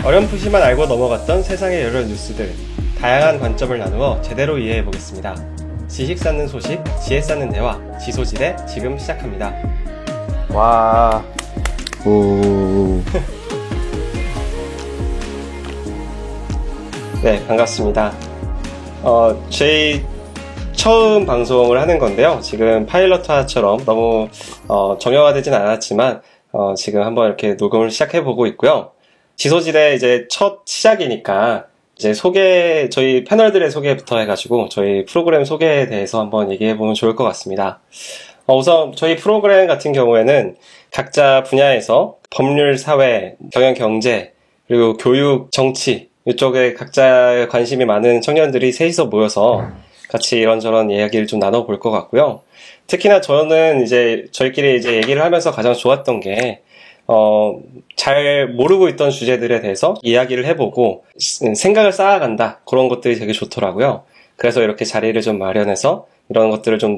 어렴풋이만 알고 넘어갔던 세상의 여러 뉴스들, 다양한 관점을 나누어 제대로 이해해 보겠습니다. 지식 쌓는 소식, 지혜 쌓는 대화, 지소지대 지금 시작합니다. 와, 오. 네, 반갑습니다. 저희 처음 방송을 하는 건데요. 지금 파일럿화처럼 너무 정형화되진 않았지만 지금 한번 이렇게 녹음을 시작해 보고 있고요. 지소지대 이제 첫 시작이니까 이제 저희 패널들의 소개부터 해가지고 저희 프로그램 소개에 대해서 한번 얘기해 보면 좋을 것 같습니다. 우선 저희 프로그램 같은 경우에는 각자 분야에서 법률, 사회, 경영, 경제, 그리고 교육, 정치 이쪽에 각자 관심이 많은 청년들이 셋이서 모여서 같이 이런저런 이야기를 좀 나눠볼 것 같고요. 특히나 저는 이제 저희끼리 이제 얘기를 하면서 가장 좋았던 게 잘 모르고 있던 주제들에 대해서 이야기를 해보고 생각을 쌓아간다. 그런 것들이 되게 좋더라고요. 그래서 이렇게 자리를 좀 마련해서 이런 것들을 좀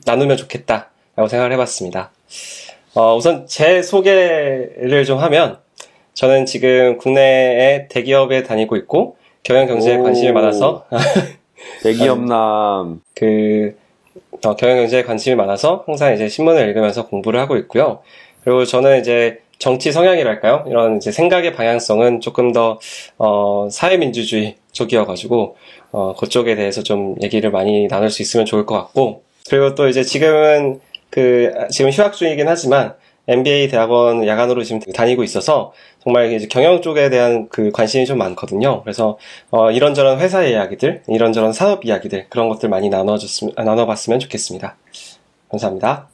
나누면 좋겠다라고 생각을 해봤습니다. 우선 제 소개를 좀 하면 저는 지금 국내의 대기업에 다니고 있고 경영 경제에 관심이 많아서 대기업남 경영 경제에 관심이 많아서 항상 이제 신문을 읽으면서 공부를 하고 있고요. 그리고 저는 이제 정치 성향이랄까요? 이런 이제 생각의 방향성은 조금 더 사회민주주의 쪽이어가지고 그쪽에 대해서 좀 얘기를 많이 나눌 수 있으면 좋을 것 같고, 그리고 또 이제 지금 휴학 중이긴 하지만 MBA 대학원 야간으로 지금 다니고 있어서 정말 이제 경영 쪽에 대한 관심이 좀 많거든요. 그래서 이런저런 회사 이야기들, 이런저런 사업 이야기들 그런 것들 많이 나눠봤으면 좋겠습니다. 감사합니다.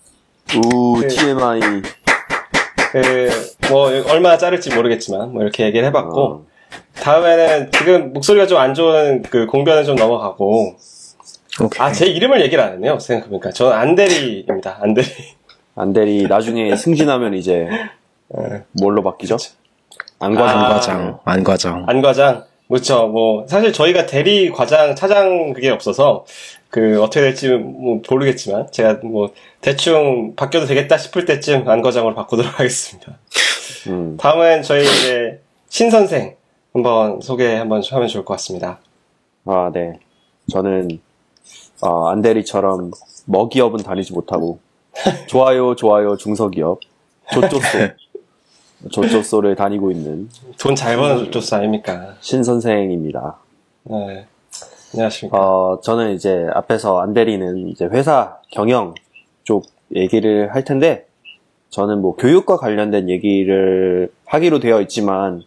TMI. 얼마나 자를지 모르겠지만 이렇게 얘기를 해봤고, 다음에는 지금 목소리가 좀 안 좋은 공변은 좀 넘어가고. 오케이. 제 이름을 얘기를 안 했네요. 생각해보니까 저는 안대리입니다. 안대리 나중에 승진하면 이제 뭘로 바뀌죠? 안과장. 그렇죠. 사실 저희가 대리, 과장, 차장 그게 없어서 어떻게 될지 모르겠지만 제가 대충 바뀌어도 되겠다 싶을 때쯤 안과장으로 바꾸도록 하겠습니다. 다음은 저희 이제 신선생 한번 소개 한번 하면 좋을 것 같습니다. 네. 저는 안대리처럼 먹이업은 다니지 못하고 좋아요 중소기업 조조소를 다니고 있는 돈 잘 버는 조조소 아닙니까? 신선생입니다. 네. 안녕하십니까. 저는 이제 앞에서 안대리는 이제 회사 경영 쪽 얘기를 할 텐데, 저는 교육과 관련된 얘기를 하기로 되어 있지만,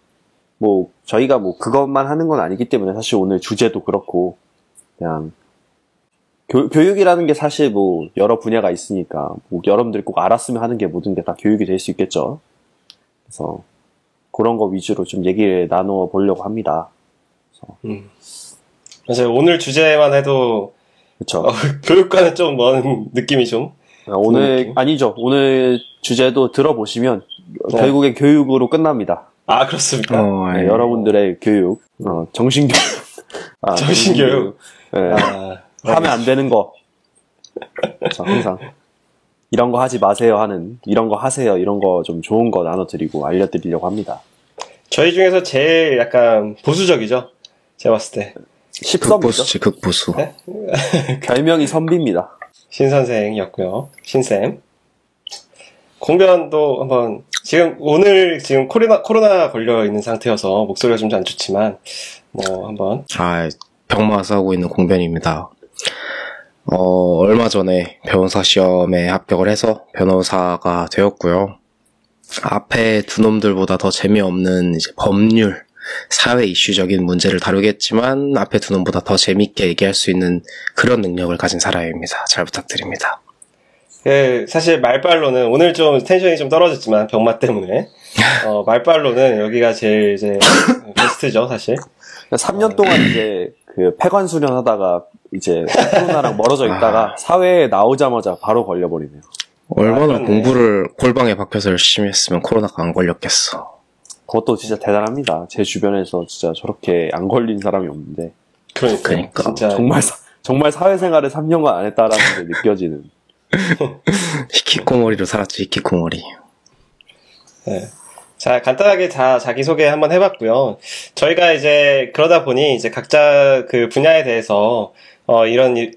저희가 그것만 하는 건 아니기 때문에 사실 오늘 주제도 그렇고, 그냥, 교육이라는 게 사실 여러 분야가 있으니까, 여러분들이 꼭 알았으면 하는 게 모든 게 다 교육이 될 수 있겠죠. 그래서, 그런 거 위주로 좀 얘기를 나누어 보려고 합니다. 맞아요. 오늘 주제만 해도 그렇죠. 교육과는 좀 먼 느낌이 좀. 아니죠. 오늘 주제도 들어보시면 결국에 교육으로 끝납니다. 그렇습니까? 네, 여러분들의 교육, 정신교육. 정신교육. 네. 하면 안 되는 거. 그렇죠, 항상. 이런 거 하지 마세요 하는, 이런 거 하세요, 이런 거 좀 좋은 거 나눠드리고 알려드리려고 합니다. 저희 중에서 제일 약간 보수적이죠. 제가 봤을 때. 극보수. 네? 별명이 선비입니다. 신선생이었고요. 신쌤. 공변도 한번, 오늘 코로나 걸려 있는 상태여서 목소리가 좀 안 좋지만, 한번. 병마 싸고 있는 공변입니다. 얼마 전에 변호사 시험에 합격을 해서 변호사가 되었고요. 앞에 두 놈들보다 더 재미없는 이제 법률, 사회 이슈적인 문제를 다루겠지만 앞에 두 놈보다 더 재밌게 얘기할 수 있는 그런 능력을 가진 사람입니다. 잘 부탁드립니다. 사실 말빨로는 오늘 좀 텐션이 좀 떨어졌지만 병마 때문에 말빨로는 여기가 제일 이제 베스트죠, 사실. 3년 동안 이제 폐관 수련하다가 이제 코로나랑 멀어져 있다가 사회에 나오자마자 바로 걸려버리네요. 얼마나 공부를 골방에 박혀서 열심히 했으면 코로나가 안 걸렸겠어. 그것도 진짜 대단합니다. 제 주변에서 진짜 저렇게 안 걸린 사람이 없는데. 그러니까. 진짜. 정말 사회생활을 3년간 안 했다라는 게 느껴지는. 히키코모리로 살았지, 히키코모리. 네. 자, 간단하게 자기소개 한번 해봤고요. 저희가 이제 그러다 보니 이제 각자 그 분야에 대해서,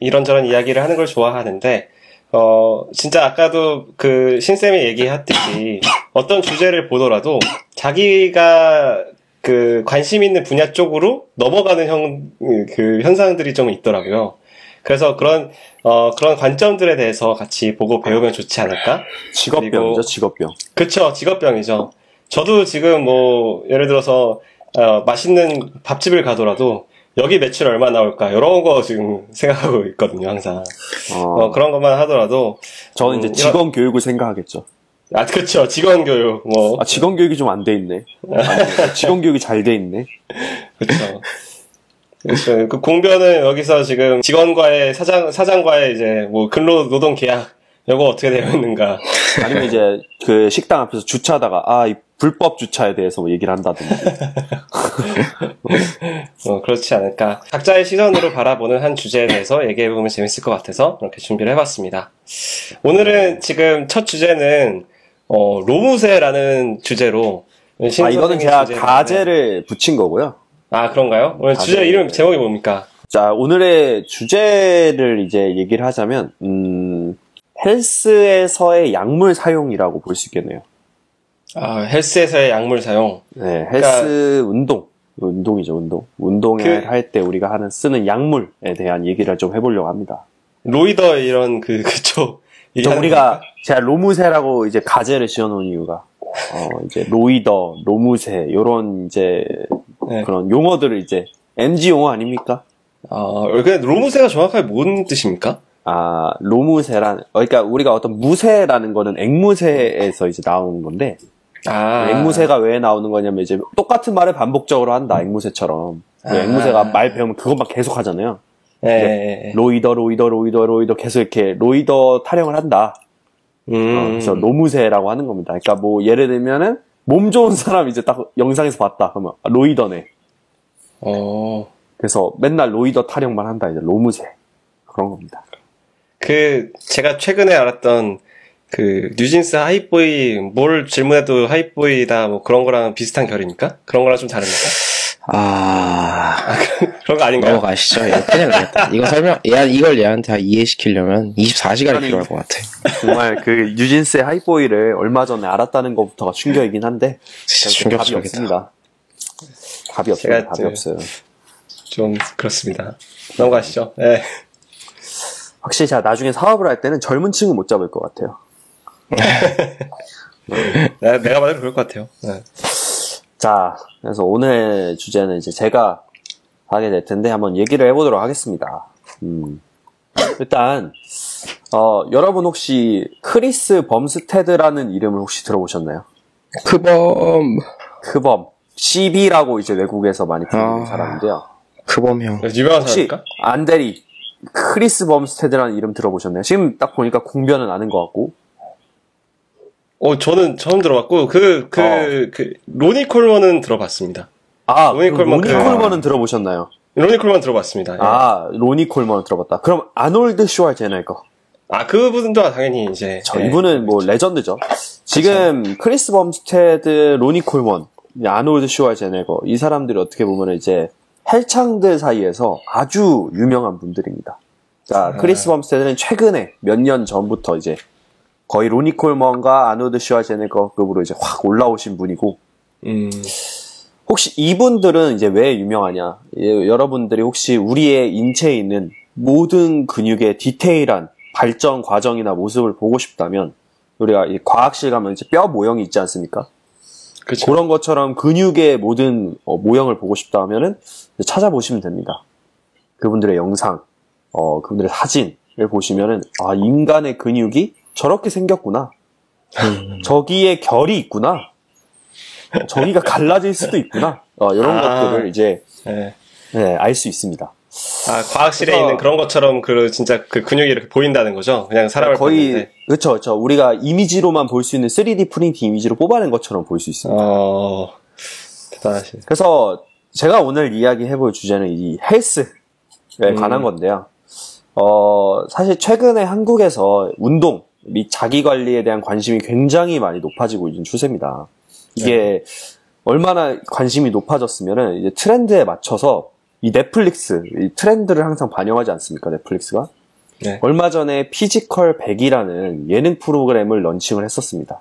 이런저런 이야기를 하는 걸 좋아하는데, 진짜 아까도 그 신쌤이 얘기했듯이 어떤 주제를 보더라도 자기가 그 관심 있는 분야 쪽으로 넘어가는 그 현상들이 좀 있더라고요. 그래서 그런 관점들에 대해서 같이 보고 배우면 좋지 않을까? 직업병이죠, 직업병. 그쵸, 직업병이죠. 저도 지금 예를 들어서, 맛있는 밥집을 가더라도, 여기 매출 얼마 나올까? 이런 거 지금 생각하고 있거든요, 항상. 그런 것만 하더라도. 저는 이제 직원 교육을 생각하겠죠. 아, 그쵸, 직원 교육, 직원 교육이 좀 안 돼 있네. 직원 교육이 잘 돼 있네. 그쵸. 그렇죠. 그 공변은 여기서 지금 직원과의 사장과의 이제 근로노동 계약, 이거 어떻게 되어 있는가. 아니면 이제 그 식당 앞에서 주차하다가, 이 불법 주차에 대해서 얘기를 한다든지. 그렇지 않을까. 각자의 시선으로 바라보는 한 주제에 대해서 얘기해보면 재밌을 것 같아서 이렇게 준비를 해봤습니다. 오늘은 지금 첫 주제는, 로무세라는 주제로. 이거는 제가 가제를 붙인 거고요. 아, 그런가요? 오늘 주제 이름, 제목이 뭡니까? 자, 오늘의 주제를 이제 얘기를 하자면, 헬스에서의 약물 사용이라고 볼 수 있겠네요. 아, 헬스에서의 약물 사용? 네, 헬스 운동이죠, 운동. 운동을 할 때 우리가 쓰는 약물에 대한 얘기를 좀 해보려고 합니다. 로이더 이런 그쪽. 제가 로무세라고 이제 가제를 지어놓은 이유가, 이제 로이더, 로무세, 요런 이제, 네. 그런 용어들을 이제, MG 용어 아닙니까? 근데 로무세가 정확하게 뭔 뜻입니까? 그러니까 우리가 어떤 무세라는 거는 앵무새에서 이제 나오는 건데, 앵무새가 왜 나오는 거냐면 이제 똑같은 말을 반복적으로 한다, 앵무새처럼. 앵무새가 말 배우면 그것만 계속 하잖아요. 로이더 계속 이렇게 로이더 타령을 한다. 그래서 로무새라고 하는 겁니다. 그러니까 예를 들면은 몸 좋은 사람 이제 딱 영상에서 봤다. 그러면 로이더네. 그래서 맨날 로이더 타령만 한다. 이제 로무새. 그런 겁니다. 제가 최근에 알았던 뉴진스 하이보이, 뭘 질문해도 하이보이다, 그런 거랑 비슷한 결입니까? 그런 거랑 좀 다릅니까? 그런 거 아닌가요? 넘어가시죠. 그냥 그랬다. 이걸 얘한테 이해시키려면 24시간이 필요할 것 같아. 정말 뉴진스의 하이보이를 얼마 전에 알았다는 것부터가 충격이긴 한데, 답이 없습니다. 답이 없어요. 좀, 그렇습니다. 넘어가시죠. 네. 확실히 제가 나중에 사업을 할 때는 젊은 층은 못 잡을 것 같아요. 내가 봐도 그럴 것 같아요. 네. 자, 그래서 오늘 주제는 이제 제가 하게 될 텐데 한번 얘기를 해보도록 하겠습니다. 일단, 여러분 혹시 크리스 범스테드라는 이름을 혹시 들어보셨나요? 크범. CB라고 이제 외국에서 많이 부르는 사람인데요. 크범 형. 유명한 사람입니까? 안대리. 크리스 범스테드라는 이름 들어보셨나요? 지금 딱 보니까 공변은 아는 것 같고. 저는 처음 들어봤고, 로니 콜먼은 들어봤습니다. 로니 콜먼은 들어보셨나요? 로니 콜먼 들어봤습니다. 예. 로니 콜먼은 들어봤다. 그럼 아놀드 슈왈제네거. 그분도 당연히 이제. 이분은 레전드죠. 지금 크리스 범스테드, 로니 콜먼, 아놀드 슈왈제네거, 이 사람들이 어떻게 보면 이제 헬창들 사이에서 아주 유명한 분들입니다. 자, 크리스 범스테드는 최근에 몇 년 전부터 이제 거의 로니 콜먼과 아놀드 슈왈제네거급으로 이제 확 올라오신 분이고, 혹시 이분들은 이제 왜 유명하냐? 여러분들이 혹시 우리의 인체에 있는 모든 근육의 디테일한 발전 과정이나 모습을 보고 싶다면, 우리가 이 과학실 가면 이제 뼈 모형이 있지 않습니까? 그쵸. 그런 것처럼 근육의 모든 모형을 보고 싶다 하면은 찾아보시면 됩니다. 그분들의 영상, 그분들의 사진을 보시면은, 인간의 근육이 저렇게 생겼구나. 저기에 결이 있구나. 저기가 갈라질 수도 있구나. 이런 것들을 이제, 알 수 있습니다. 과학실에 있는 그런 것처럼 진짜 근육이 이렇게 보인다는 거죠? 그냥 사람을 거의, 그쵸. 우리가 이미지로만 볼 수 있는 3D 프린팅 이미지로 뽑아낸 것처럼 볼 수 있습니다. 대단하시네. 그래서 제가 오늘 이야기해볼 주제는 이 헬스에 관한 건데요. 사실 최근에 한국에서 운동 및 자기관리에 대한 관심이 굉장히 많이 높아지고 있는 추세입니다. 이게 얼마나 관심이 높아졌으면은 이제 트렌드에 맞춰서 이 넷플릭스 이 트렌드를 항상 반영하지 않습니까? 넷플릭스가 네. 얼마 전에 피지컬 100이라는 예능 프로그램을 런칭을 했었습니다.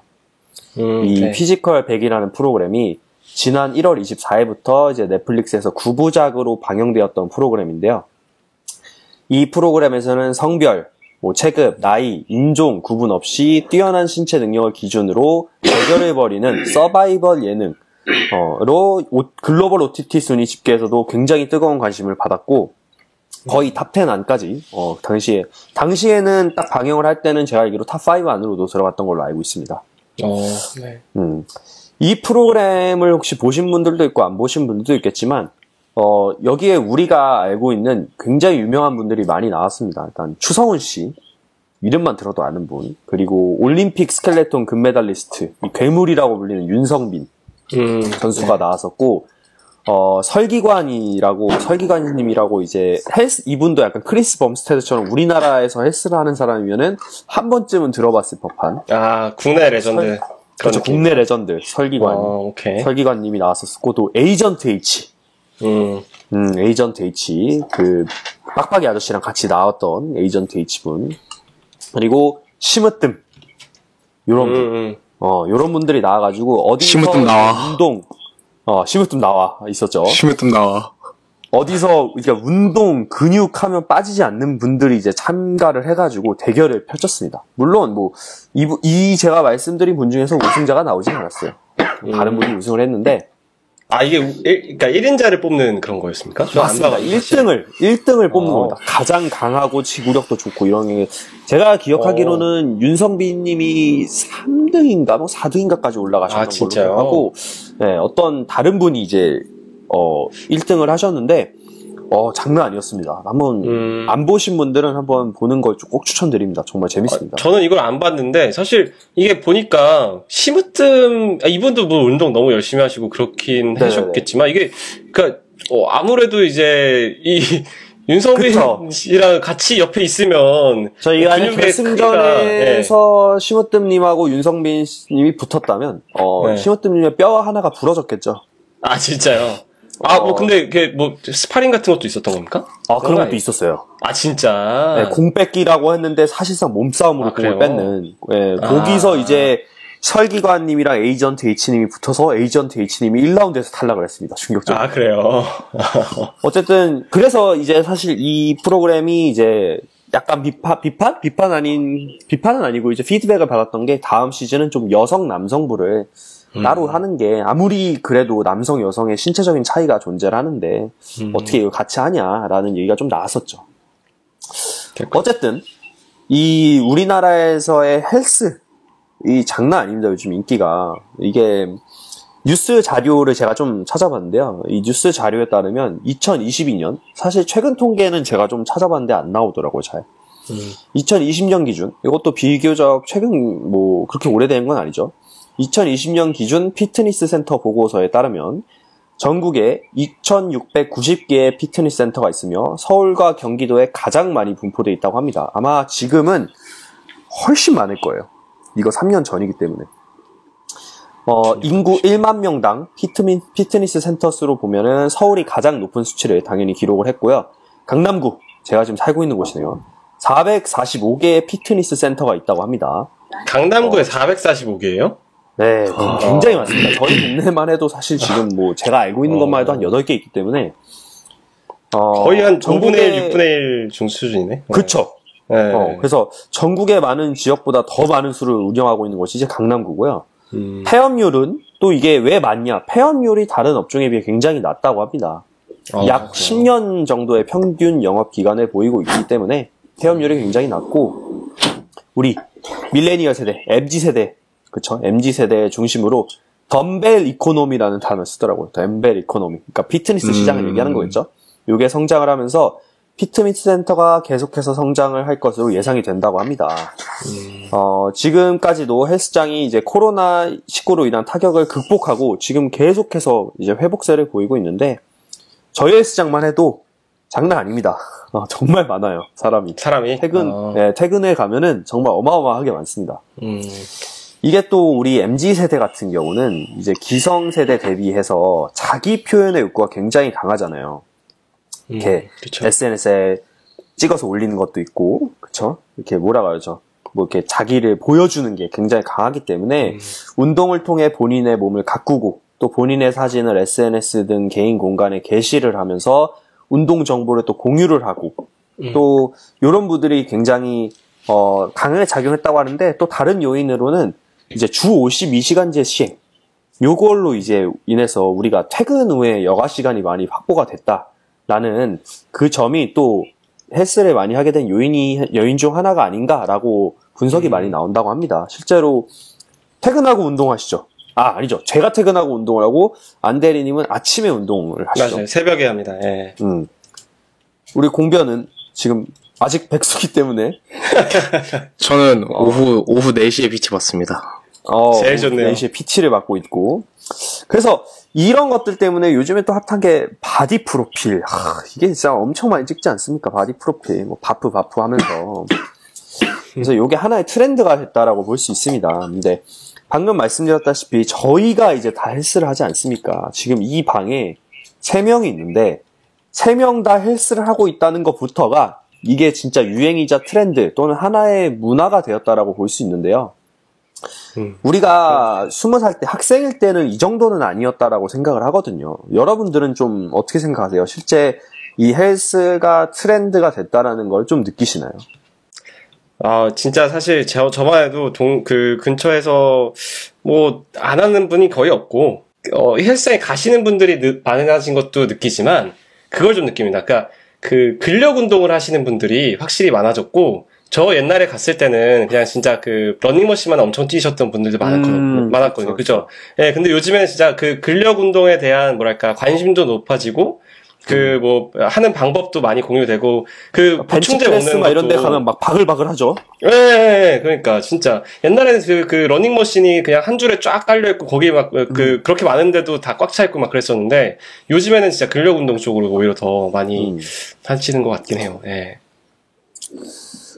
이 네. 피지컬 100이라는 프로그램이 지난 1월 24일부터 이제 넷플릭스에서 9부작으로 방영되었던 프로그램인데요. 이 프로그램에서는 성별, 뭐 체급, 나이, 인종 구분 없이 뛰어난 신체 능력을 기준으로 대결을 벌이는 서바이벌 예능으로 글로벌 OTT 순위 집계에서도 굉장히 뜨거운 관심을 받았고 거의 탑10 안까지 당시에는 딱 방영을 할 때는 제가 알기로 탑5 안으로도 들어갔던 걸로 알고 있습니다. 네. 이 프로그램을 혹시 보신 분들도 있고 안 보신 분들도 있겠지만 여기에 우리가 알고 있는 굉장히 유명한 분들이 많이 나왔습니다. 일단 추성훈 씨 이름만 들어도 아는 분, 그리고 올림픽 스켈레톤 금메달리스트 이 괴물이라고 불리는 윤성빈 선수가 네. 나왔었고 설기관님이라고 이제 이분도 약간 크리스 범스테드처럼 우리나라에서 헬스를 하는 사람이면은 한 번쯤은 들어봤을 법한. 국내 레전드. 그렇죠. 국내 레전드 설기관님이 나왔었고 또 에이전트 H. 에이전트 H 그 빡빡이 아저씨랑 같이 나왔던 에이전트 H 분. 그리고 심으뜸 요런 분. 요런 분들이 나와가지고 어디서 심으뜸 나와. 심으뜸 나와 있었죠. 심으뜸 나와. 어디서 그러니까 운동 근육하면 빠지지 않는 분들이 이제 참가를 해가지고 대결을 펼쳤습니다. 물론 뭐 제가 말씀드린 분 중에서 우승자가 나오진 않았어요. 다른 분이 우승을 했는데 이게 그러니까 1인자를 뽑는 그런 거였습니까? 맞습니다. 1등을 뽑는 겁니다. 가장 강하고 지구력도 좋고 이런 게 제가 기억하기로는 윤성빈 님이 3등인가 뭐 4등인가까지 올라가셨던 걸로 기억하고 네, 어떤 다른 분이 이제 1등을 하셨는데 장난 아니었습니다. 한번 안 보신 분들은 한번 보는 걸 꼭 추천드립니다. 정말 재밌습니다. 저는 이걸 안 봤는데 사실 이게 보니까 심으뜸 이분도 뭐 운동 너무 열심히 하시고 그렇긴 네네네. 하셨겠지만 이게 그러니까 아무래도 이제 이 윤성빈 그쵸. 씨랑 같이 옆에 있으면 저희가 근육의 결승전에서 심으뜸님하고 윤성빈 님이 붙었다면 네. 심으뜸님의 뼈 하나가 부러졌겠죠. 진짜요? 뭐 근데 이게 뭐 스파링 같은 것도 있었던 겁니까? 그런 것도 있었어요. 진짜. 네, 공 뺏기라고 했는데 사실상 몸싸움으로 공을 뺏는. 네, 거기서 이제 설기관님이랑 에이전트 H님이 붙어서 에이전트 H님이 1라운드에서 탈락을 했습니다. 충격적으로. 그래요? 어쨌든 그래서 이제 사실 이 프로그램이 이제 약간 비판은 아니고 이제 피드백을 받았던 게 다음 시즌은 좀 여성 남성부를 따로 하는 게 아무리 그래도 남성 여성의 신체적인 차이가 존재를 하는데 어떻게 이걸 같이 하냐라는 얘기가 좀 나왔었죠. 어쨌든 이 우리나라에서의 헬스 이 장난 아닙니다. 요즘 인기가 이게 뉴스 자료를 제가 좀 찾아봤는데요. 이 뉴스 자료에 따르면 2022년 사실 최근 통계는 제가 좀 찾아봤는데 안 나오더라고요. 잘 2020년 기준 이것도 비교적 최근 뭐 그렇게 오래된 건 아니죠. 2020년 기준 피트니스 센터 보고서에 따르면 전국에 2,690개의 피트니스 센터가 있으며 서울과 경기도에 가장 많이 분포되어 있다고 합니다. 아마 지금은 훨씬 많을 거예요. 이거 3년 전이기 때문에. 인구 1만 명당 피트니스 센터 수로 보면은 서울이 가장 높은 수치를 당연히 기록을 했고요. 강남구, 제가 지금 살고 있는 곳이네요. 445개의 피트니스 센터가 있다고 합니다. 강남구에 445개예요? 네, 굉장히 많습니다. 저희 동네만 해도 사실 지금 뭐 제가 알고 있는 것만 해도 한 8개 있기 때문에 거의 한 5분의 1, 6분의 1 정도 수준이네. 그쵸. 네. 그래서 전국의 많은 지역보다 더 많은 수를 운영하고 있는 곳이 이제 강남구고요. 폐업률은 또 이게 왜 많냐? 폐업률이 다른 업종에 비해 굉장히 낮다고 합니다. 약 10년 정도의 평균 영업 기간을 보이고 있기 때문에 폐업률이 굉장히 낮고 우리 밀레니얼 세대, MZ 세대 그쵸? MZ세대 중심으로 덤벨 이코노미라는 단어를 쓰더라고요. 덤벨 이코노미. 그러니까 피트니스 시장을 얘기하는 거겠죠? 이게 성장을 하면서 피트니스 센터가 계속해서 성장을 할 것으로 예상이 된다고 합니다. 지금까지도 헬스장이 이제 코로나19로 인한 타격을 극복하고 지금 계속해서 이제 회복세를 보이고 있는데 저희 헬스장만 해도 장난 아닙니다. 정말 많아요. 사람이. 퇴근에 가면은 정말 어마어마하게 많습니다. 이게 또 우리 MZ세대 같은 경우는 이제 기성세대 대비해서 자기 표현의 욕구가 굉장히 강하잖아요. 이렇게 그쵸. SNS에 찍어서 올리는 것도 있고, 그쵸? 이렇게 뭐라 그러죠? 뭐 이렇게 자기를 보여주는 게 굉장히 강하기 때문에 운동을 통해 본인의 몸을 가꾸고 또 본인의 사진을 SNS 등 개인 공간에 게시를 하면서 운동 정보를 또 공유를 하고 또 이런 분들이 굉장히 강하게 작용했다고 하는데 또 다른 요인으로는 이제 주 52시간제 시행 요걸로 이제 인해서 우리가 퇴근 후에 여가 시간이 많이 확보가 됐다라는 그 점이 또 헬스를 많이 하게 된 요인 중 하나가 아닌가라고 분석이 많이 나온다고 합니다. 실제로 퇴근하고 운동하시죠? 아니죠. 제가 퇴근하고 운동을 하고 안대리님은 아침에 운동을 하시죠. 맞아요. 새벽에 합니다. 예. 우리 공변은 지금 아직 백수기 때문에 저는 오후 4시에 PT 받습니다. 제일 좋네요. 4시에 PT를 받고 있고 그래서 이런 것들 때문에 요즘에 또 핫한 게 바디 프로필. 이게 진짜 엄청 많이 찍지 않습니까? 바디 프로필. 뭐 바프 하면서. 그래서 이게 하나의 트렌드가 됐다라고 볼 수 있습니다. 근데 방금 말씀드렸다시피 저희가 이제 다 헬스를 하지 않습니까? 지금 이 방에 3명이 있는데 3명 다 헬스를 하고 있다는 것부터가 이게 진짜 유행이자 트렌드 또는 하나의 문화가 되었다라고 볼 수 있는데요. 우리가 20살 때 학생일 때는 이 정도는 아니었다라고 생각을 하거든요. 여러분들은 좀 어떻게 생각하세요? 실제 이 헬스가 트렌드가 됐다라는 걸 좀 느끼시나요? 진짜 사실 저만 해도 그 근처에서 뭐 안 하는 분이 거의 없고 헬스장에 가시는 분들이 많아진 것도 느끼지만 그걸 좀 느낍니다. 그러니까 그 근력 운동을 하시는 분들이 확실히 많아졌고 저 옛날에 갔을 때는 그냥 진짜 그 러닝머신만 엄청 뛰셨던 분들도 많았거든요. 그죠? 예, 근데 요즘에는 진짜 그 근력 운동에 대한 뭐랄까 관심도 높아지고 그 뭐 하는 방법도 많이 공유되고 그 보충제 먹는 것도 이런 데 가면 막 바글바글 하죠. 예, 그러니까 진짜 옛날에는 그 러닝머신이 그냥 한 줄에 쫙 깔려 있고 거기에 막 그렇게 많은데도 다 꽉 차 있고 막 그랬었는데 요즘에는 진짜 근력 운동 쪽으로 오히려 더 많이 하시는 것 같긴 해요. 예.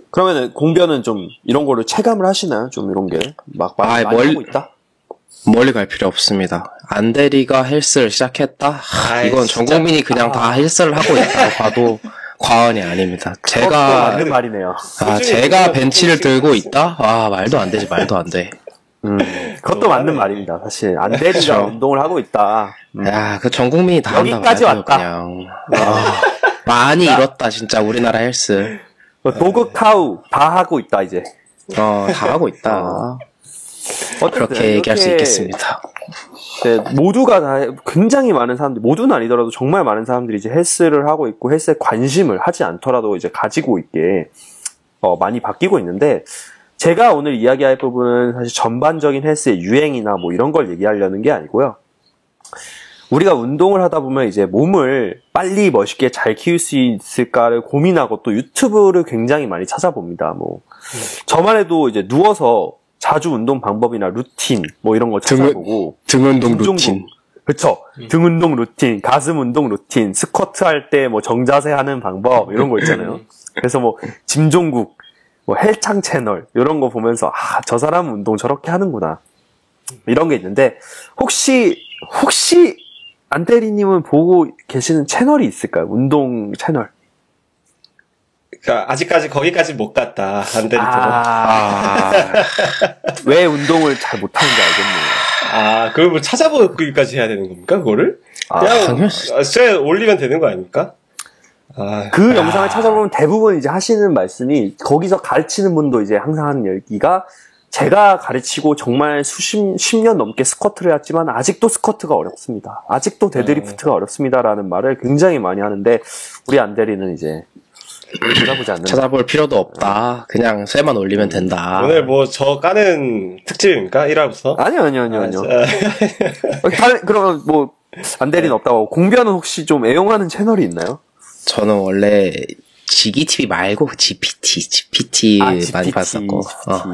그러면은 공변은 좀 이런 거를 체감을 하시나요? 좀 이런 게 막 많이 하고 있다? 멀리 갈 필요 없습니다. 안대리가 헬스를 시작했다? 이건 전 국민이 그냥 다 헬스를 하고 있다고 봐도 과언이 아닙니다. 제가 맞는 말이네요. 제가 벤치를 들고 있다? 말도 안 되지, 말도 안 돼. 그것도 맞는 말입니다. 사실 안대리가 그렇죠. 운동을 하고 있다. 그 전 국민이 다 여기까지 한다고 왔다. 그냥. 많이 잃었다, 진짜 우리나라 헬스. 도그 카우 다 하고 있다 이제. 다 하고 있다. 그렇게 얘기할 수 있겠습니다. 네, 모두가 다 굉장히 많은 사람들, 모두는 아니더라도 정말 많은 사람들이 이제 헬스를 하고 있고 헬스에 관심을 하지 않더라도 이제 가지고 있게 많이 바뀌고 있는데 제가 오늘 이야기할 부분은 사실 전반적인 헬스의 유행이나 뭐 이런 걸 얘기하려는 게 아니고요. 우리가 운동을 하다 보면 이제 몸을 빨리 멋있게 잘 키울 수 있을까를 고민하고 또 유튜브를 굉장히 많이 찾아봅니다. 뭐 저만 해도 이제 누워서 자주 운동 방법이나 루틴 뭐 이런 거 찾아보고 등 운동 루틴. 그쵸. 등 운동 루틴, 가슴 운동 루틴, 스쿼트 할 때 뭐 정자세 하는 방법 이런 거 있잖아요. 그래서 뭐 짐종국, 뭐 헬창 채널 이런 거 보면서 저 사람은 운동 저렇게 하는구나 이런 게 있는데 혹시 안대리님은 보고 계시는 채널이 있을까요? 운동 채널. 그러니까 아직까지 거기까지 못 갔다. 안대리 보고. 왜 운동을 잘 못하는지 알겠네요. 그걸 뭐 찾아보기까지 해야 되는 겁니까? 그거를? 그냥 쇠 올리면 되는 거 아닙니까? 그 영상을 찾아보면 대부분 이제 하시는 말씀이 거기서 가르치는 분도 이제 항상 하는 얘기가 제가 가르치고 정말 10년 넘게 스쿼트를 했지만 아직도 스쿼트가 어렵습니다. 아직도 데드리프트가 어렵습니다라는 말을 굉장히 많이 하는데 우리 안대리는 이제 찾아보지 않는다. 찾아볼 필요도 없다. 그냥 쇠만 올리면 된다. 오늘 뭐 저 까는 특집입니까? 1화부터? 아니요. 그러면 뭐 안대리는 없다고. 공변은 혹시 좀 애용하는 채널이 있나요? 저는 원래 지기TV 말고 GPT 많이 봤었고,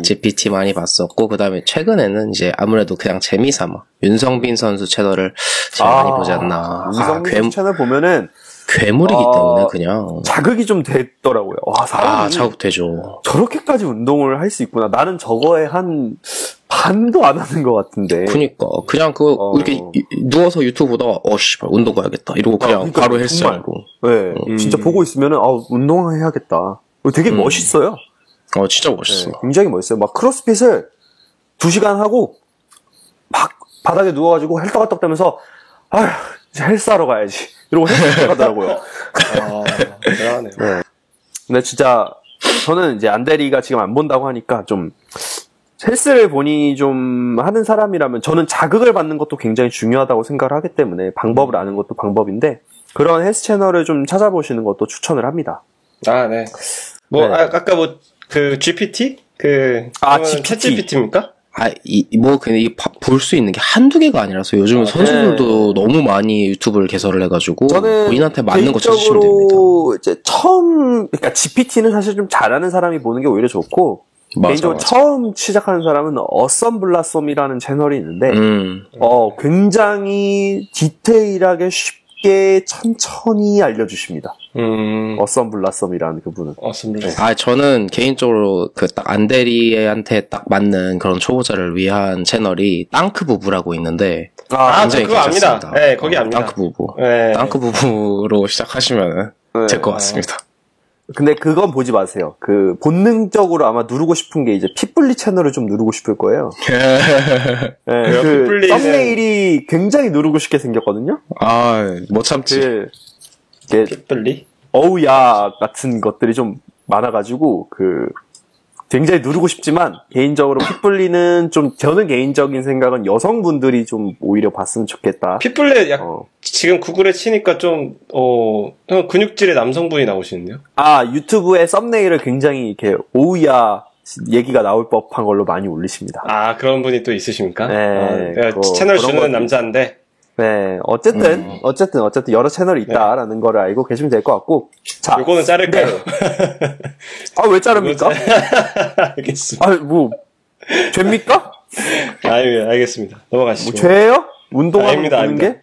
GPT 많이 봤었고, 그 다음에 최근에는 이제 아무래도 그냥 재미삼아 윤성빈 선수 채널을 제일 많이 보지 않나. 윤성빈 선수 채널 보면은 괴물이기 때문에 그냥 자극이 좀 됐더라고요. 사람이 자극되죠. 저렇게까지 운동을 할 수 있구나. 나는 저거에 한 반도 안 하는 것 같은데. 그니까 그냥 이렇게 누워서 유튜브 보다가 씨발 운동 가야겠다 이러고 그냥 그러니까 바로 헬스장으로. 네, 진짜 보고 있으면은 운동해야겠다. 되게 멋있어요. 진짜 멋있어. 네, 굉장히 멋있어요. 막 크로스핏을 2시간 하고 막 바닥에 누워가지고 헬떡할떡 되면서 아휴 이제 헬스하러 가야지 이러고 헬스 가더라고요. 대단하네요. 네. 근데 진짜 저는 이제 안대리가 지금 안 본다고 하니까 좀 헬스를 본인이 좀 하는 사람이라면 저는 자극을 받는 것도 굉장히 중요하다고 생각을 하기 때문에 방법을 아는 것도 방법인데 그런 헬스 채널을 좀 찾아보시는 것도 추천을 합니다. 네. 네. 아까 GPT? 챗GPT입니까? 볼 수 있는 게 한두 개가 아니라서 요즘은 선수들도 너무 많이 유튜브를 개설을 해가지고 본인한테 맞는 거 찾으시면 됩니다. 이제 그러니까 GPT는 사실 좀 잘하는 사람이 보는 게 오히려 좋고, 개인적으로 처음 시작하는 사람은 어썸블라썸이라는 채널이 있는데, 굉장히 디테일하게 쉽게 천천히 알려주십니다. 어썸블라썸이라는 그분은. 저는 개인적으로 딱 안대리한테 딱 맞는 그런 초보자를 위한 채널이 땅크 부부라고 있는데, 굉장히 그거 압니다. 네, 거기 압니다. 땅크 부부. 네. 땅크 부부로 시작하시면 될 것 같습니다. 근데 그건 보지 마세요. 본능적으로 아마 누르고 싶은 게 이제 핏불리 채널을 좀 누르고 싶을 거예요. 네, 썸네일이 굉장히 누르고 싶게 생겼거든요. 못 참지. 핏불리? 어우야 같은 것들이 좀 많아가지고 굉장히 누르고 싶지만 개인적으로 핏불리는 좀 저는 개인적인 생각은 여성분들이 좀 오히려 봤으면 좋겠다. 핏불리 지금 구글에 치니까 좀 근육질의 남성분이 나오시는데요? 유튜브에 썸네일을 굉장히 이렇게 오우야 얘기가 나올 법한 걸로 많이 올리십니다. 그런 분이 또 있으십니까? 네. 채널 주는 남자인데. 네, 어쨌든 여러 채널이 있다라는 거를 알고 계시면 될 것 같고. 자. 요거는 자를까요? 왜 자릅니까? 알겠습니다. 죄입니까? 알겠습니다. 넘어가시죠. 죄예요? 운동하는 거 보는 게?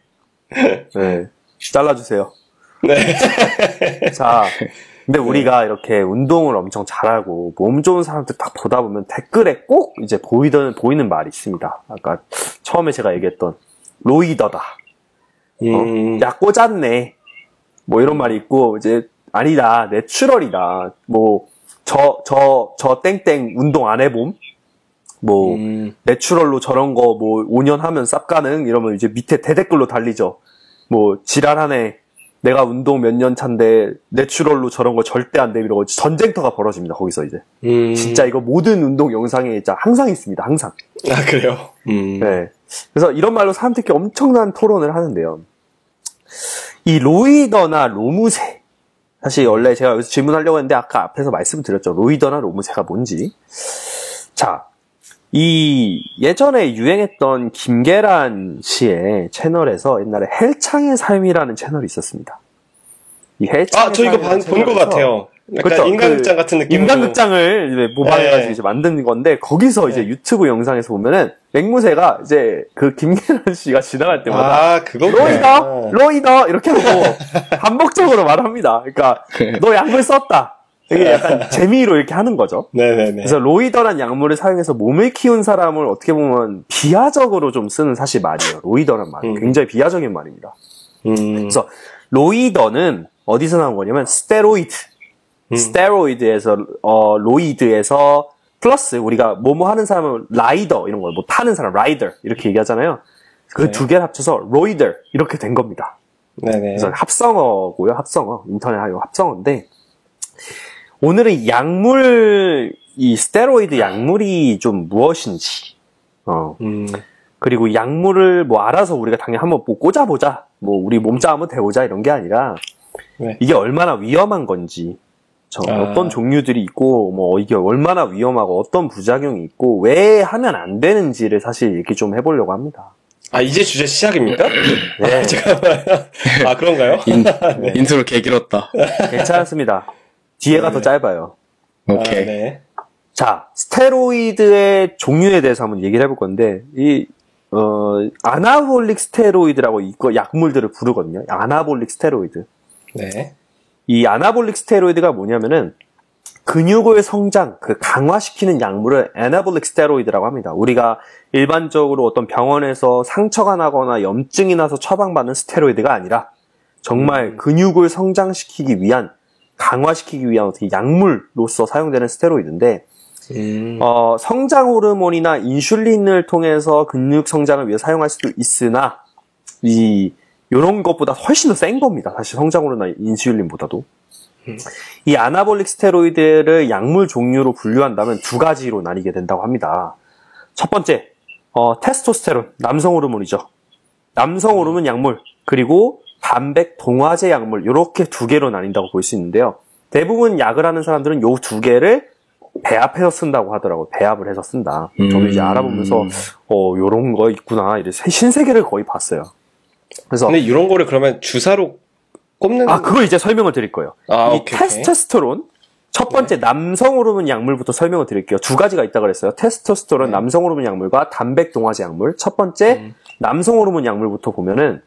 네. 잘라주세요. 네. 자. 근데 우리가 이렇게 운동을 엄청 잘하고 몸 좋은 사람들 딱 보다 보면 댓글에 꼭 이제 보이는 말이 있습니다. 아까 처음에 제가 얘기했던 로이더다. 야 꽂았네. 이런 말이 있고 이제 아니다. 내추럴이다. 저 땡땡 운동 안 해봄. 내추럴로 저런 거 5년 하면 쌉 가능 이러면 이제 밑에 대댓글로 달리죠. 지랄하네. 내가 운동 몇 년 차인데 내추럴로 저런 거 절대 안 돼 이러고 전쟁터가 벌어집니다. 거기서 이제 진짜 이거 모든 운동 영상에 진짜 항상 있습니다. 항상. 그래요? 네. 그래서 이런 말로 사람들끼리 엄청난 토론을 하는데요. 이 로이더나 로무세 사실 원래 제가 여기서 질문하려고 했는데 아까 앞에서 말씀드렸죠. 로이더나 로무세가 뭔지. 자, 이 예전에 유행했던 김계란 씨의 채널에서 옛날에 헬창의 삶이라는 채널이 있었습니다. 이 헬창의 저 이거 본 것 같아요. 약간 인간극장 같은 느낌으로. 인간극장을 모방해가지고 이제 만든 건데 거기서 이제 유튜브 영상에서 보면은 앵무새가 이제 김계란 씨가 지나갈 때마다 로이더 이렇게 하고 반복적으로 말합니다. 그러니까 너 약물 썼다. 이게 약간 재미로 이렇게 하는 거죠. 네네네. 그래서 로이더란 약물을 사용해서 몸을 키운 사람을 어떻게 보면 비하적으로 좀 쓰는 사실 말이에요. 로이더란 말은 굉장히 비하적인 말입니다. 그래서 로이더는 어디서 나온 거냐면 스테로이드에서 로이드에서 플러스 우리가 뭐뭐 하는 사람은 라이더 이런 거 타는 사람 라이더 이렇게 얘기하잖아요. 그 두 개를 합쳐서 로이더 이렇게 된 겁니다. 네네. 그래서 합성어고요. 인터넷 합성어인데 오늘은 이 스테로이드 약물이 좀 무엇인지, 그리고 약물을 알아서 우리가 당연히 한번 꽂아보자, 우리 몸짱 한번 대보자 이런 게 아니라, 이게 얼마나 위험한 건지, 어떤 종류들이 있고, 이게 얼마나 위험하고 어떤 부작용이 있고, 왜 하면 안 되는지를 사실 얘기 좀 해보려고 합니다. 이제 주제 시작입니까? 네. 잠깐만요. 그런가요? 인트로 개 길었다. 괜찮습니다. 뒤에가 더 짧아요. 오케이. 네. 자, 스테로이드의 종류에 대해서 한번 얘기를 해볼 건데, 아나볼릭 스테로이드라고 약물들을 부르거든요. 아나볼릭 스테로이드. 네. 이 아나볼릭 스테로이드가 뭐냐면은, 근육을 성장, 강화시키는 약물을 애나볼릭 스테로이드라고 합니다. 우리가 일반적으로 어떤 병원에서 상처가 나거나 염증이 나서 처방받는 스테로이드가 아니라 정말 근육을 성장시키기 위한, 강화시키기 위한 어떻게 약물로서 사용되는 스테로이드인데, 성장 호르몬이나 인슐린을 통해서 근육 성장을 위해 사용할 수도 있으나, 요런 것보다 훨씬 더 센 겁니다. 사실 성장 호르몬이나 인슐린보다도. 이 아나볼릭 스테로이드를 약물 종류로 분류한다면 두 가지로 나뉘게 된다고 합니다. 첫 번째, 테스토스테론, 남성 호르몬이죠. 남성 호르몬 약물, 그리고 단백 동화제 약물, 이렇게 두 개로 나뉜다고 볼 수 있는데요. 대부분 약을 하는 사람들은 요 두 개를 배합해서 쓴다고 하더라고요. 배합을 해서 쓴다. 저도 이제 알아보면서, 요런 거 있구나. 이래 신세계를 거의 봤어요. 그래서. 근데 이런 거를 그러면 주사로 꼽는. 그거 이제 설명을 드릴 거예요. 이 오케이. 테스토스테론, 첫 번째 남성 호르몬 약물부터 설명을 드릴게요. 두 가지가 있다고 그랬어요. 테스토스테론 남성 호르몬 약물과 단백 동화제 약물. 첫 번째 남성 호르몬 약물부터 보면은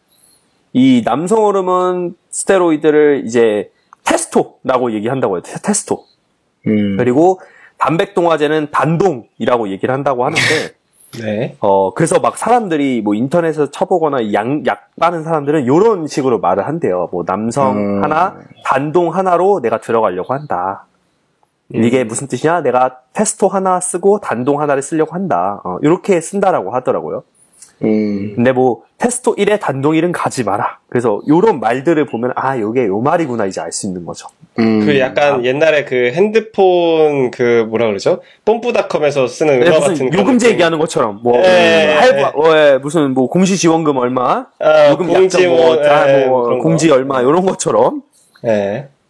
이 남성 호르몬 스테로이드를 이제 테스토라고 얘기한다고 해요. 테스토. 그리고 단백 동화제는 단동이라고 얘기를 한다고 하는데 네. 그래서 막 사람들이 뭐 인터넷에서 쳐보거나 약 빠는 사람들은 요런 식으로 말을 한대요. 뭐 남성 하나, 단동 하나로 내가 들어가려고 한다. 이게 무슨 뜻이냐? 내가 테스토 하나 쓰고 단동 하나를 쓰려고 한다. 이렇게 쓴다라고 하더라고요. 근데 뭐 테스토 1에 단동 1은 가지 마라. 그래서 요런 말들을 보면 요게 요 말이구나 이제 알 수 있는 거죠. 그 약간 옛날에 그 핸드폰 뭐라 그러죠? 뽐뿌닷컴에서 쓰는 은어 무슨 같은 요금제 얘기하는 것처럼 뭐 무슨 뭐 공시 지원금 얼마, 요금 공지 약정 공지 얼마 요런 것처럼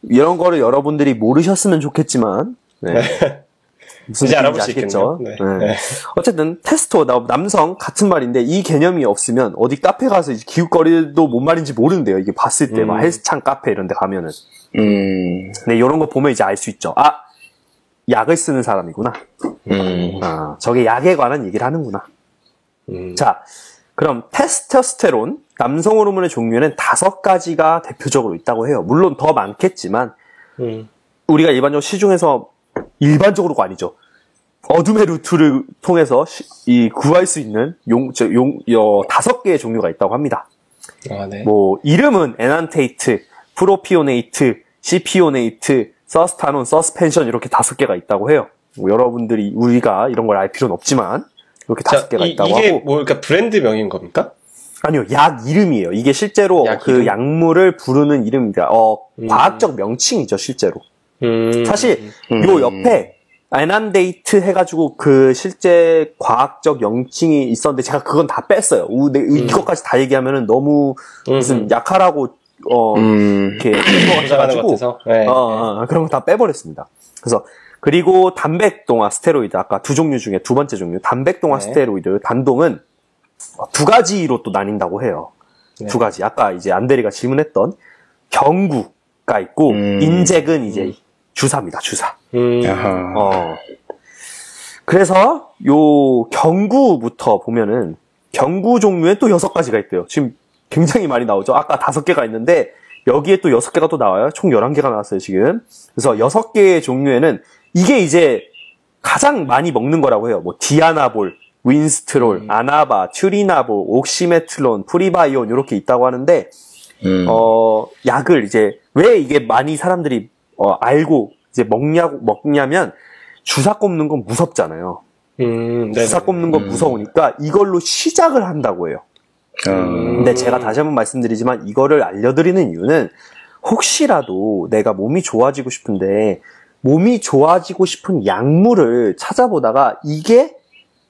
이런 거를 여러분들이 모르셨으면 좋겠지만 무슨 이제 알아볼 얘기인지 수 아시겠죠? 있겠네요. 네. 어쨌든 테스토 남성 같은 말인데 이 개념이 없으면 어디 카페 가서 이제 기웃거리도 뭔 말인지 모르는데요. 이게 봤을 때 막 헬스장 카페 이런 데 가면은 근데 이런 거 보면 이제 알 수 있죠. 약을 쓰는 사람이구나. 저게 약에 관한 얘기를 하는구나. 자, 그럼 테스토스테론 남성 호르몬의 종류는 5가지가 대표적으로 있다고 해요. 물론 더 많겠지만 우리가 일반적으로 시중에서 일반적으로가 아니죠. 어둠의 루트를 통해서 구할 수 있는 5개의 종류가 있다고 합니다. 네. 뭐 이름은 에난테이트, 프로피오네이트, 시피오네이트, 서스타논, 서스펜션 이렇게 5개가 있다고 해요. 뭐 여러분들이 우리가 이런 걸 알 필요는 없지만 이렇게 5개가 있다고 이게 하고. 그러니까 브랜드명인 겁니까? 아니요, 약 이름이에요. 이게 실제로 이름? 약물을 부르는 이름입니다. 과학적 명칭이죠, 실제로. 사실 요 옆에 에난데이트 해가지고 실제 과학적 명칭이 있었는데 제가 그건 다 뺐어요. 이것까지 다 얘기하면은 너무 무슨 약하라고 이렇게 주장하는 것 같아서 그런 거 다 빼버렸습니다. 그래서 그리고 단백동화 스테로이드 아까 두 종류 중에 두 번째 종류 단백동화 스테로이드 단동은 2가지로 또 나뉜다고 해요. 2가지. 아까 이제 안대리가 질문했던 경구가 있고 인젝은 이제 주사입니다. 주사. 그래서 요 경구부터 보면은 경구 종류에 또 6가지가 있대요. 지금 굉장히 많이 나오죠. 아까 5개가 있는데 여기에 또 6개가 또 나와요. 총 11개가 나왔어요, 지금. 그래서 6개의 종류에는 이게 이제 가장 많이 먹는 거라고 해요. 뭐 디아나볼, 윈스트롤, 아나바, 튜리나볼, 옥시메틀론, 프리바이온 이렇게 있다고 하는데 약을 이제 왜 이게 많이 사람들이 알고 이제 먹냐면 주사 꼽는 건 무섭잖아요. 주사 꼽는 건 무서우니까 이걸로 시작을 한다고 해요. 근데 제가 다시 한번 말씀드리지만 이거를 알려드리는 이유는 혹시라도 내가 몸이 좋아지고 싶은데 몸이 좋아지고 싶은 약물을 찾아보다가 이게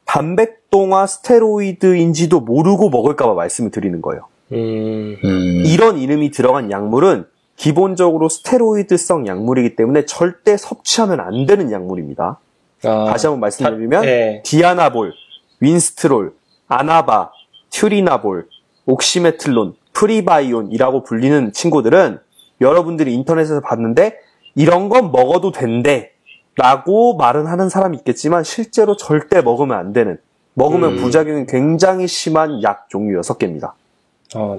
단백동화 스테로이드인지도 모르고 먹을까봐 말씀을 드리는 거예요. 이런 이름이 들어간 약물은 기본적으로 스테로이드성 약물이기 때문에 절대 섭취하면 안 되는 약물입니다. 다시 한번 말씀드리면 디아나볼, 윈스트롤, 아나바, 튜리나볼, 옥시메틀론, 프리바이온이라고 불리는 친구들은 여러분들이 인터넷에서 봤는데 이런 건 먹어도 된대 라고 말은 하는 사람이 있겠지만 실제로 절대 먹으면 안 되는 먹으면 부작용이 굉장히 심한 약 종류 6개입니다.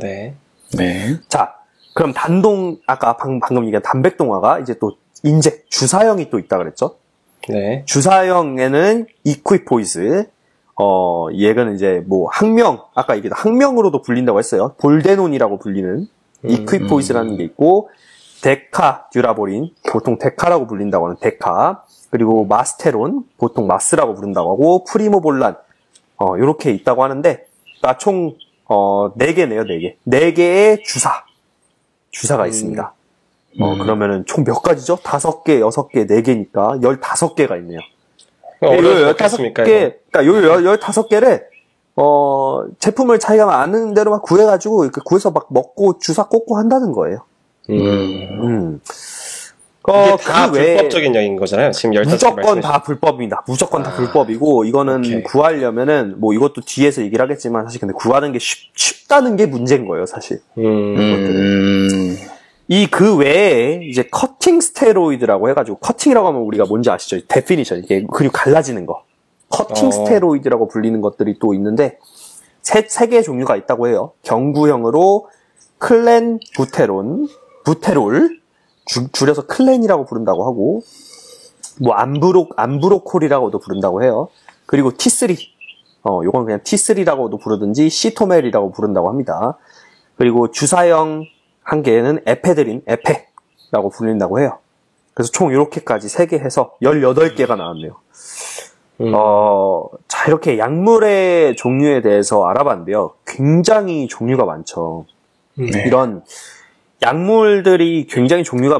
네. 자, 그럼 아까 방금 얘기한 단백동화가 이제 또 인젝, 주사형이 또 있다 그랬죠? 네. 주사형에는 이퀴포이즈, 얘는 이제 뭐 아까 얘기했던 학명으로도 불린다고 했어요. 볼데논이라고 불리는 이퀴포이즈라는 게 있고, 데카 듀라보린, 보통 데카라고 불린다고 하는 데카, 그리고 마스테론, 보통 마스라고 부른다고 하고, 프리모볼란, 요렇게 있다고 하는데, 총, 4개네요, 4개. 4개의 주사가 있습니다. 그러면은 총 몇 가지죠? 5개, 6개, 4개니까 15개가 있네요. 어려울 것 같습니까? 그러니까 요 15개를, 제품을 자기가 아는 대로만 구해가지고, 이렇게 구해서 막 먹고 주사 꽂고 한다는 거예요. 이게 다 불법적인 약인 거잖아요. 지금 15개 무조건 다 불법입니다. 무조건 다 불법이고, 이거는 오케이. 구하려면은, 뭐 이것도 뒤에서 얘기를 하겠지만, 사실 근데 구하는 게 쉽다는 게 문제인 거예요, 사실. 그 외에, 이제 커팅 스테로이드라고 해가지고, 커팅이라고 하면 우리가 뭔지 아시죠? 데피니션. 이게 근육 갈라지는 거. 커팅 스테로이드라고 불리는 것들이 또 있는데, 세 개의 종류가 있다고 해요. 경구형으로, 부테롤, 줄여서 클렌이라고 부른다고 하고, 뭐, 암브로콜이라고도 부른다고 해요. 그리고 T3. 요건 그냥 T3라고도 부르든지, 시토멜이라고 부른다고 합니다. 그리고 주사형 한 개는 에페라고 불린다고 해요. 그래서 총 이렇게까지 3개 해서 18개가 나왔네요. 자, 이렇게 약물의 종류에 대해서 알아봤는데요. 굉장히 종류가 많죠. 이런 약물들이 굉장히 종류가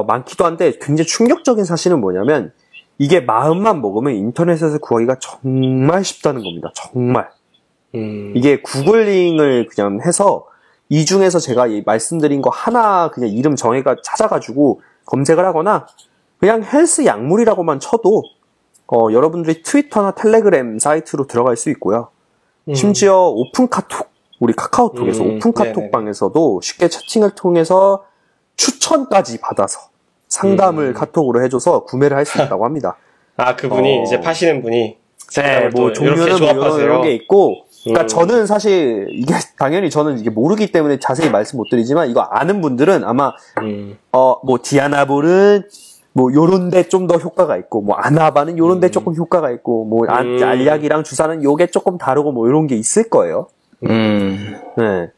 많기도 한데 굉장히 충격적인 사실은 뭐냐면 이게 마음만 먹으면 인터넷에서 구하기가 정말 쉽다는 겁니다. 정말. 이게 구글링을 그냥 해서 이 중에서 제가 말씀드린 거 하나 그냥 이름 정해가 찾아가지고 검색을 하거나 그냥 헬스 약물이라고만 쳐도 여러분들이 트위터나 텔레그램 사이트로 들어갈 수 있고요. 심지어 오픈 카톡, 우리 카카오톡에서 오픈 카톡방에서도 쉽게 채팅을 통해서 추천까지 받아서 상담을 카톡으로 해줘서 구매를 할 수 있다고 합니다. 아, 그분이 이제 파시는 분이 네, 뭐 종류는 뭐 이런 게 있고, 그러니까 저는 사실 이게 당연히 저는 이게 모르기 때문에 자세히 말씀 못 드리지만 이거 아는 분들은 아마 뭐 디아나볼은 뭐 요런데 좀 더 효과가 있고, 뭐 아나바는 요런데 조금 효과가 있고, 뭐 알약이랑 주사는 요게 조금 다르고 뭐 이런 게 있을 거예요. 네.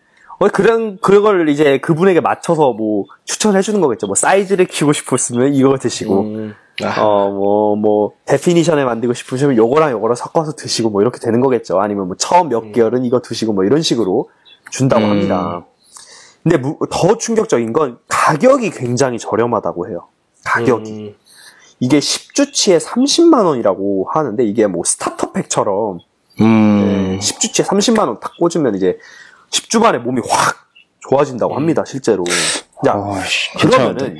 그걸 이제 그분에게 맞춰서 뭐 추천해주는 거겠죠. 뭐 사이즈를 키우고 싶으시면 이거 드시고, 데피니션에 만들고 싶으시면 요거랑 섞어서 드시고 뭐 이렇게 되는 거겠죠. 아니면 뭐 처음 몇 개월은 이거 드시고 뭐 이런 식으로 준다고 합니다. 근데 더 충격적인 건 가격이 굉장히 저렴하다고 해요. 가격이. 이게 10주치에 30만원이라고 하는데 이게 뭐 스타터팩처럼 10주치에 30만원 딱 꽂으면 이제 10주 만에 몸이 확 좋아진다고 합니다, 실제로. 자, 그러면은,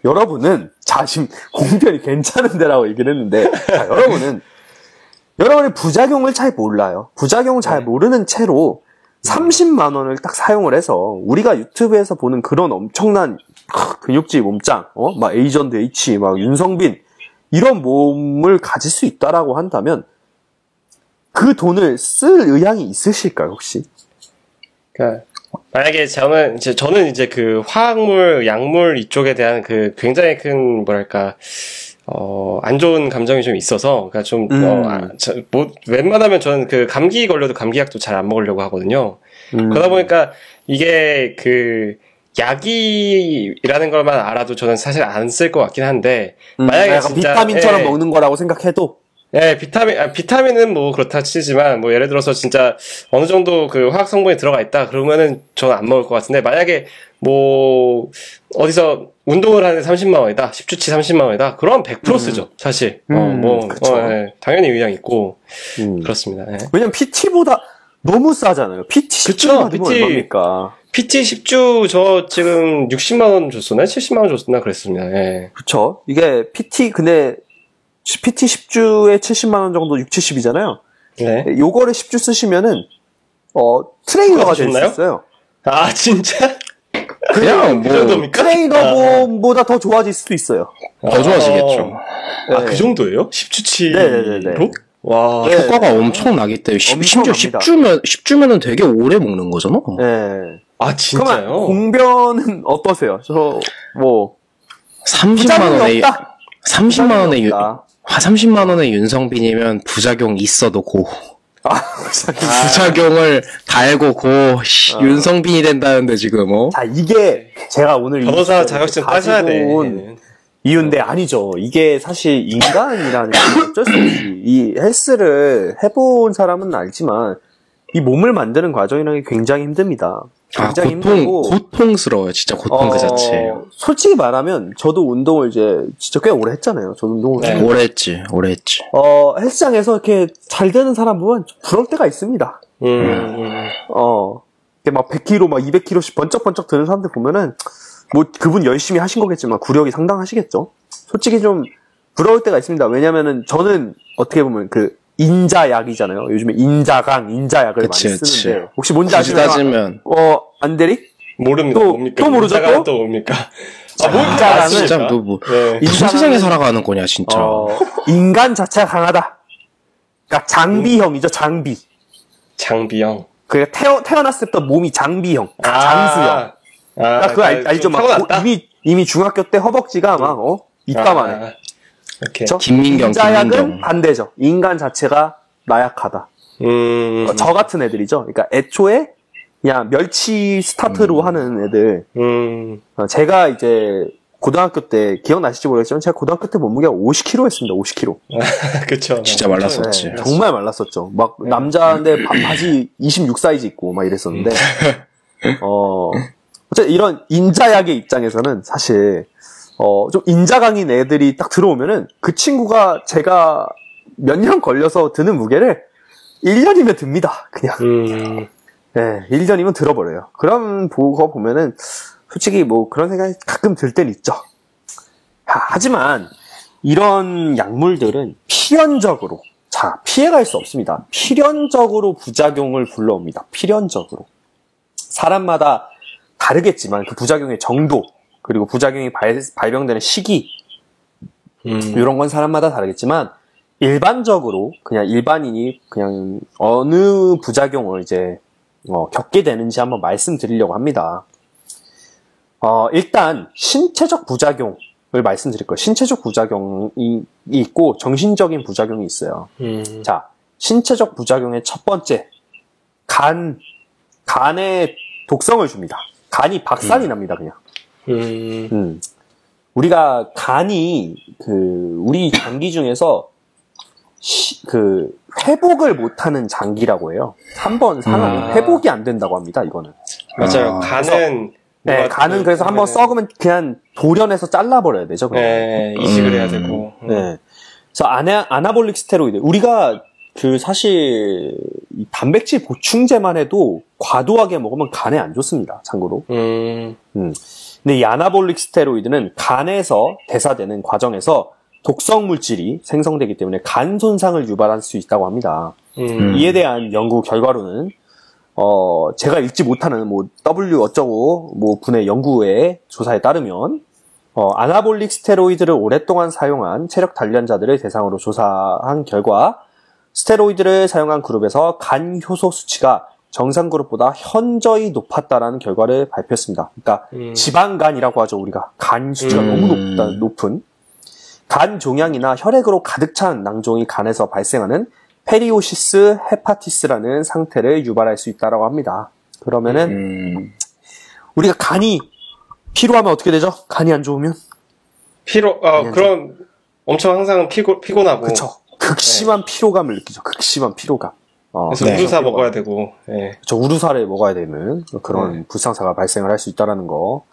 여러분은, 지금 공변이 괜찮은데라고 얘기를 했는데, 자, 여러분이 부작용을 잘 몰라요. 부작용을 잘 모르는 채로 30만원을 딱 사용을 해서, 우리가 유튜브에서 보는 그런 엄청난 근육질 몸짱, 막 에이전드 H, 막 윤성빈, 이런 몸을 가질 수 있다라고 한다면, 그 돈을 쓸 의향이 있으실까요, 혹시? 그러니까 만약에 저는 이제 그 화학물, 약물 이쪽에 대한 그 굉장히 큰 뭐랄까 안 좋은 감정이 좀 있어서, 그러니까 좀 웬만하면 저는 그 감기 걸려도 감기약도 잘 안 먹으려고 하거든요. 그러다 보니까 이게 그 약이라는 걸만 알아도 저는 사실 안 쓸 것 같긴 한데, 만약에 진짜 비타민처럼 먹는 거라고 생각해도. 네, 비타민은 뭐 그렇다 치지만, 뭐 예를 들어서 진짜 어느 정도 그 화학 성분이 들어가 있다, 그러면은 저는 안 먹을 것 같은데, 만약에 뭐, 어디서 운동을 하는데 30만원이다, 10주치 30만원이다, 그럼 100% 쓰죠, 사실. 당연히 의향 있고, 그렇습니다. 네. 왜냐면 PT보다 너무 싸잖아요. PT 10주 받으면 얼마입니까? PT 10주 저 지금 60만원 줬었나? 70만원 줬었나? 그랬습니다. 예. 그쵸. 이게 근데, PT 10주에 70만원 정도 70이잖아요. 네. 요거를 10주 쓰시면은, 트레이너가 될 수 있어요. 아, 진짜? 그냥 그 정도입니까? 트레이너보다 더 좋아질 수도 있어요. 더 좋아지겠죠. 아, 그 정도예요? 10주치로? 네네네. 와, 효과가 엄청 나기 때문에. 심지어 10주면은 되게 오래 먹는 거잖아? 네. 아, 진짜요? 그러면 공변은 어떠세요? 뭐 30만 원에, 없다. 30만 원에, 없다. 30만 원에 윤성빈이면 부작용 있어도 고. 부작용. 부작용을 달고 고, 윤성빈이 된다는데 지금, 자, 이게 제가 오늘 변호사 자격증 따셔야 돼. 온 이유인데 아니죠. 이게 사실 인간이라는 게 어쩔 수 없이 이 헬스를 해본 사람은 알지만 이 몸을 만드는 과정이라는 게 굉장히 힘듭니다. 굉장히 힘들고 고통스러워요. 진짜 고통 그 자체예요. 솔직히 말하면 저도 운동을 이제 진짜 꽤 오래 했잖아요. 저도 운동을 네. 오래 했지. 헬스장에서 이렇게 잘 되는 사람 보면 좀 부러울 때가 있습니다. 이렇게 막 100kg, 막 200kg씩 번쩍번쩍 드는 사람들 보면은 뭐 그분 열심히 하신 거겠지만 구력이 상당하시겠죠. 솔직히 좀 부러울 때가 있습니다. 왜냐면은 저는 어떻게 보면 그 인자약이잖아요. 요즘에 인자강, 인자약을 그치, 많이 그치. 쓰는데 혹시 뭔지 굳이 아시나요? 따지면 안대리? 모릅니다. 또- 뭡니까? 또 모르죠, 인자가 또? 또 뭡니까? 인자강은 진짜 너 뭐, 네. 무슨 세상에 살아가는 거냐, 진짜. 인간 자체가 강하다. 그러니까 장비형이죠, 장비. 장비형. 그러니까 태어났을 때부터 몸이 장비형, 장수형. 그러니까 그거 알죠? 막 타고났다? 이미 중학교 때 허벅지가 막 이따만해. 이렇게. 그쵸? 김민경. 인자약은 반대죠. 인간 자체가 나약하다. 저 같은 애들이죠. 그러니까 애초에 그냥 멸치 스타트로 하는 애들. 제가 이제 고등학교 때 기억나실지 모르겠지만 제가 고등학교 때 몸무게가 50kg였습니다. 50kg. 그쵸. 진짜 말랐었지. 네, 정말 말랐었죠. 막 남자인데 바지 26 사이즈 입고 막 이랬었는데. 어쨌든 이런 인자약의 입장에서는 사실 좀 인자강인 애들이 딱 들어오면은 그 친구가 제가 몇 년 걸려서 드는 무게를 1년이면 듭니다. 그냥. 네, 1년이면 들어버려요. 그런 거 보면은 솔직히 뭐 그런 생각이 가끔 들 때는 있죠. 하지만 이런 약물들은 필연적으로 피해갈 수 없습니다. 필연적으로 부작용을 불러옵니다. 필연적으로. 사람마다 다르겠지만 그 부작용의 정도 그리고 부작용이 발병되는 시기 이런 건 사람마다 다르겠지만 일반적으로 그냥 일반인이 그냥 어느 부작용을 이제 겪게 되는지 한번 말씀드리려고 합니다. 일단 신체적 부작용을 말씀드릴 거예요. 신체적 부작용이 있고 정신적인 부작용이 있어요. 자, 신체적 부작용의 첫 번째 간에 독성을 줍니다. 간이 박살이 납니다, 그냥. 우리가 간이 우리 장기 중에서 회복을 못하는 장기라고 해요. 한번 상하면 회복이 안 된다고 합니다. 이거는. 맞아요. 간은 네, 간은 그래서 한번 썩으면 그냥 돌연해서 잘라버려야 되죠. 네, 이식을 해야 되고. 네. 그래서 아나볼릭 스테로이드. 우리가 사실 이 단백질 보충제만 해도 과도하게 먹으면 간에 안 좋습니다. 참고로. 근데 이 아나볼릭 스테로이드는 간에서 대사되는 과정에서 독성 물질이 생성되기 때문에 간 손상을 유발할 수 있다고 합니다. 이에 대한 연구 결과로는 제가 읽지 못하는 W 어쩌고 분의 연구의 조사에 따르면 아나볼릭 스테로이드를 오랫동안 사용한 체력 단련자들을 대상으로 조사한 결과 스테로이드를 사용한 그룹에서 간 효소 수치가 정상 그룹보다 현저히 높았다라는 결과를 발표했습니다. 그러니까 지방간이라고 하죠, 우리가. 간 수치가 너무 높은 간 종양이나 혈액으로 가득 찬 낭종이 간에서 발생하는 페리오시스 헤파티스라는 상태를 유발할 수 있다고 합니다. 그러면은 우리가 간이 피로하면 어떻게 되죠? 간이 안 좋으면? 그런 엄청 항상 피곤하고. 그쵸. 극심한 피로감을 느끼죠. 극심한 피로감. 그래서 우루사 먹어야 되고. 네. 저 우루사를 먹어야 되는 그런 불상사가 발생을 할 수 있다라는 거.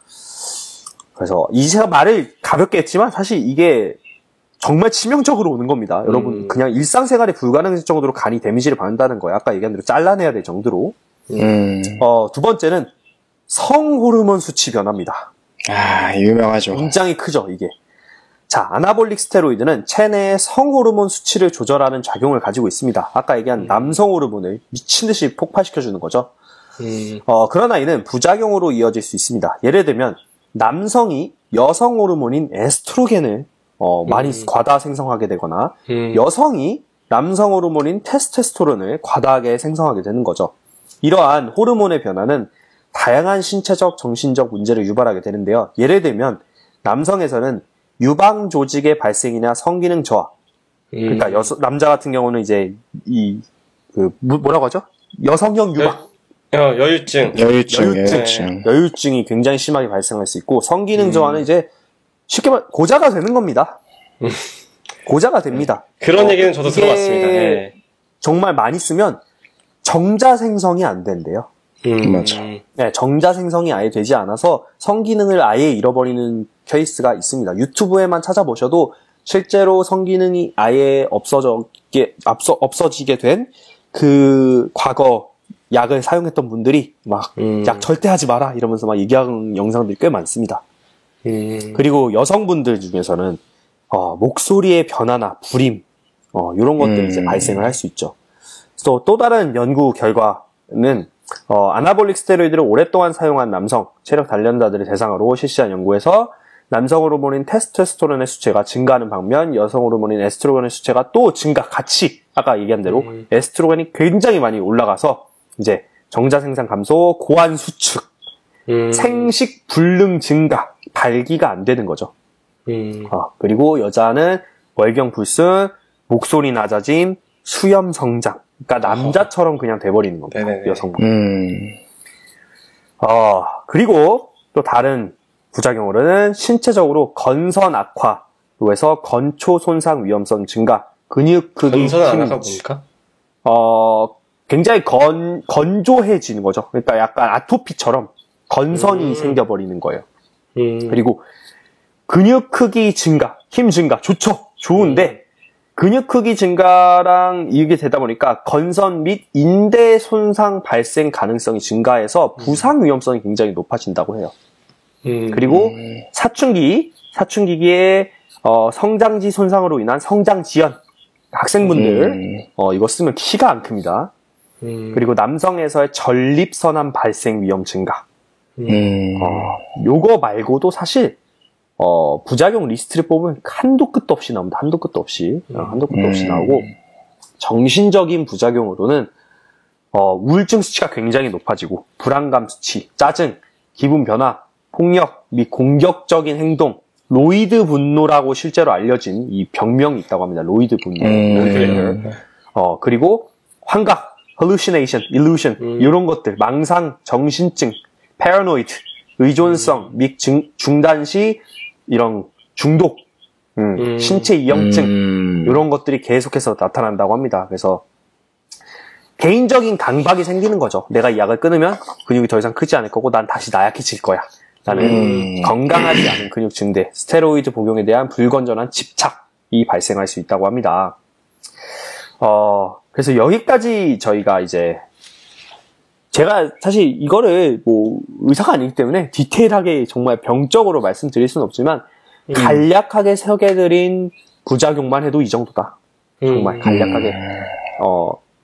그래서 제가 말을 가볍게 했지만 사실 이게 정말 치명적으로 오는 겁니다. 여러분 그냥 일상생활에 불가능할 정도로 간이 데미지를 받는다는 거예요. 아까 얘기한 대로 잘라내야 될 정도로. 두 번째는 성호르몬 수치 변화입니다. 유명하죠. 굉장히 크죠, 이게. 자, 아나볼릭 스테로이드는 체내의 성호르몬 수치를 조절하는 작용을 가지고 있습니다. 아까 얘기한 남성 호르몬을 미친듯이 폭발시켜주는 거죠. 그러나 이는 부작용으로 이어질 수 있습니다. 예를 들면 남성이 여성 호르몬인 에스트로겐을 많이 과다 생성하게 되거나 여성이 남성 호르몬인 테스토스테론을 과다하게 생성하게 되는 거죠. 이러한 호르몬의 변화는 다양한 신체적, 정신적 문제를 유발하게 되는데요. 예를 들면 남성에서는 유방 조직의 발생이나 성기능 저하. 그러니까 남자 같은 경우는 이제 뭐라고 하죠? 여성형 유방. 여유증. 여유증이 굉장히 심하게 발생할 수 있고, 성기능 저하는 이제 쉽게 말 고자가 되는 겁니다. 고자가 됩니다. 그런 얘기는 저도 들어봤습니다. 네. 정말 많이 쓰면 정자 생성이 안 된대요. 맞아. 네, 정자 생성이 아예 되지 않아서 성기능을 아예 잃어버리는 케이스가 있습니다. 유튜브에만 찾아보셔도 실제로 성기능이 아예 없어지게 된 그 과거 약을 사용했던 분들이 막 약 절대 하지 마라 이러면서 막 얘기하는 영상들이 꽤 많습니다. 그리고 여성분들 중에서는 목소리의 변화나 불임 이런 것들이 이제 발생을 할 수 있죠. 또 다른 연구 결과는 아나볼릭 스테로이드를 오랫동안 사용한 남성 체력 단련자들을 대상으로 실시한 연구에서 남성 호르몬인 테스토스테론의 수치가 증가하는 반면 여성 호르몬인 에스트로겐의 수치가 또 같이 아까 얘기한 대로 에스트로겐이 굉장히 많이 올라가서 이제 정자 생산 감소, 고환 수축, 생식 불능 증가, 발기가 안 되는 거죠. 그리고 여자는 월경 불순, 목소리 낮아짐, 수염 성장. 그러니까 남자처럼 그냥 돼버리는 겁니다. 여성분. 그리고 또 다른 부작용으로는 신체적으로 건선 악화로 해서 건초 손상 위험성 증가, 근육 크기 건선 악화가 뭡니까? 굉장히 건조해지는 거죠. 그러니까 약간 아토피처럼 건선이 생겨버리는 거예요. 그리고 근육 크기 증가, 힘 증가, 좋은데 근육 크기 증가랑 이게 되다 보니까 건선 및 인대 손상 발생 가능성이 증가해서 부상 위험성이 굉장히 높아진다고 해요. 그리고 사춘기기의 성장지 손상으로 인한 성장 지연, 학생분들 이거 쓰면 키가 안 큽니다. 그리고 남성에서의 전립선암 발생 위험 증가. 요거 말고도 사실 부작용 리스트를 뽑으면 한도 끝도 없이 나옵니다. 한도 끝도 없이 나오고, 정신적인 부작용으로는 우울증 수치가 굉장히 높아지고 불안감 수치, 짜증, 기분 변화, 폭력 및 공격적인 행동, 로이드 분노라고 실제로 알려진 이 병명이 있다고 합니다. 로이드 분노. 그리고 환각, hallucination, illusion 이런 것들, 망상, 정신증, paranoid, 의존성 및 중단 시 이런 중독, 신체 이염증 이런 것들이 계속해서 나타난다고 합니다. 그래서 개인적인 강박이 생기는 거죠. 내가 이 약을 끊으면 근육이 더 이상 크지 않을 거고 난 다시 나약해질 거야. 라는 건강하지 않은 근육 증대, 스테로이드 복용에 대한 불건전한 집착이 발생할 수 있다고 합니다. 그래서 여기까지 저희가 이제 제가 사실 이거를 의사가 아니기 때문에 디테일하게 정말 병적으로 말씀드릴 수는 없지만 간략하게 소개해드린 부작용만 해도 이 정도다. 정말 간략하게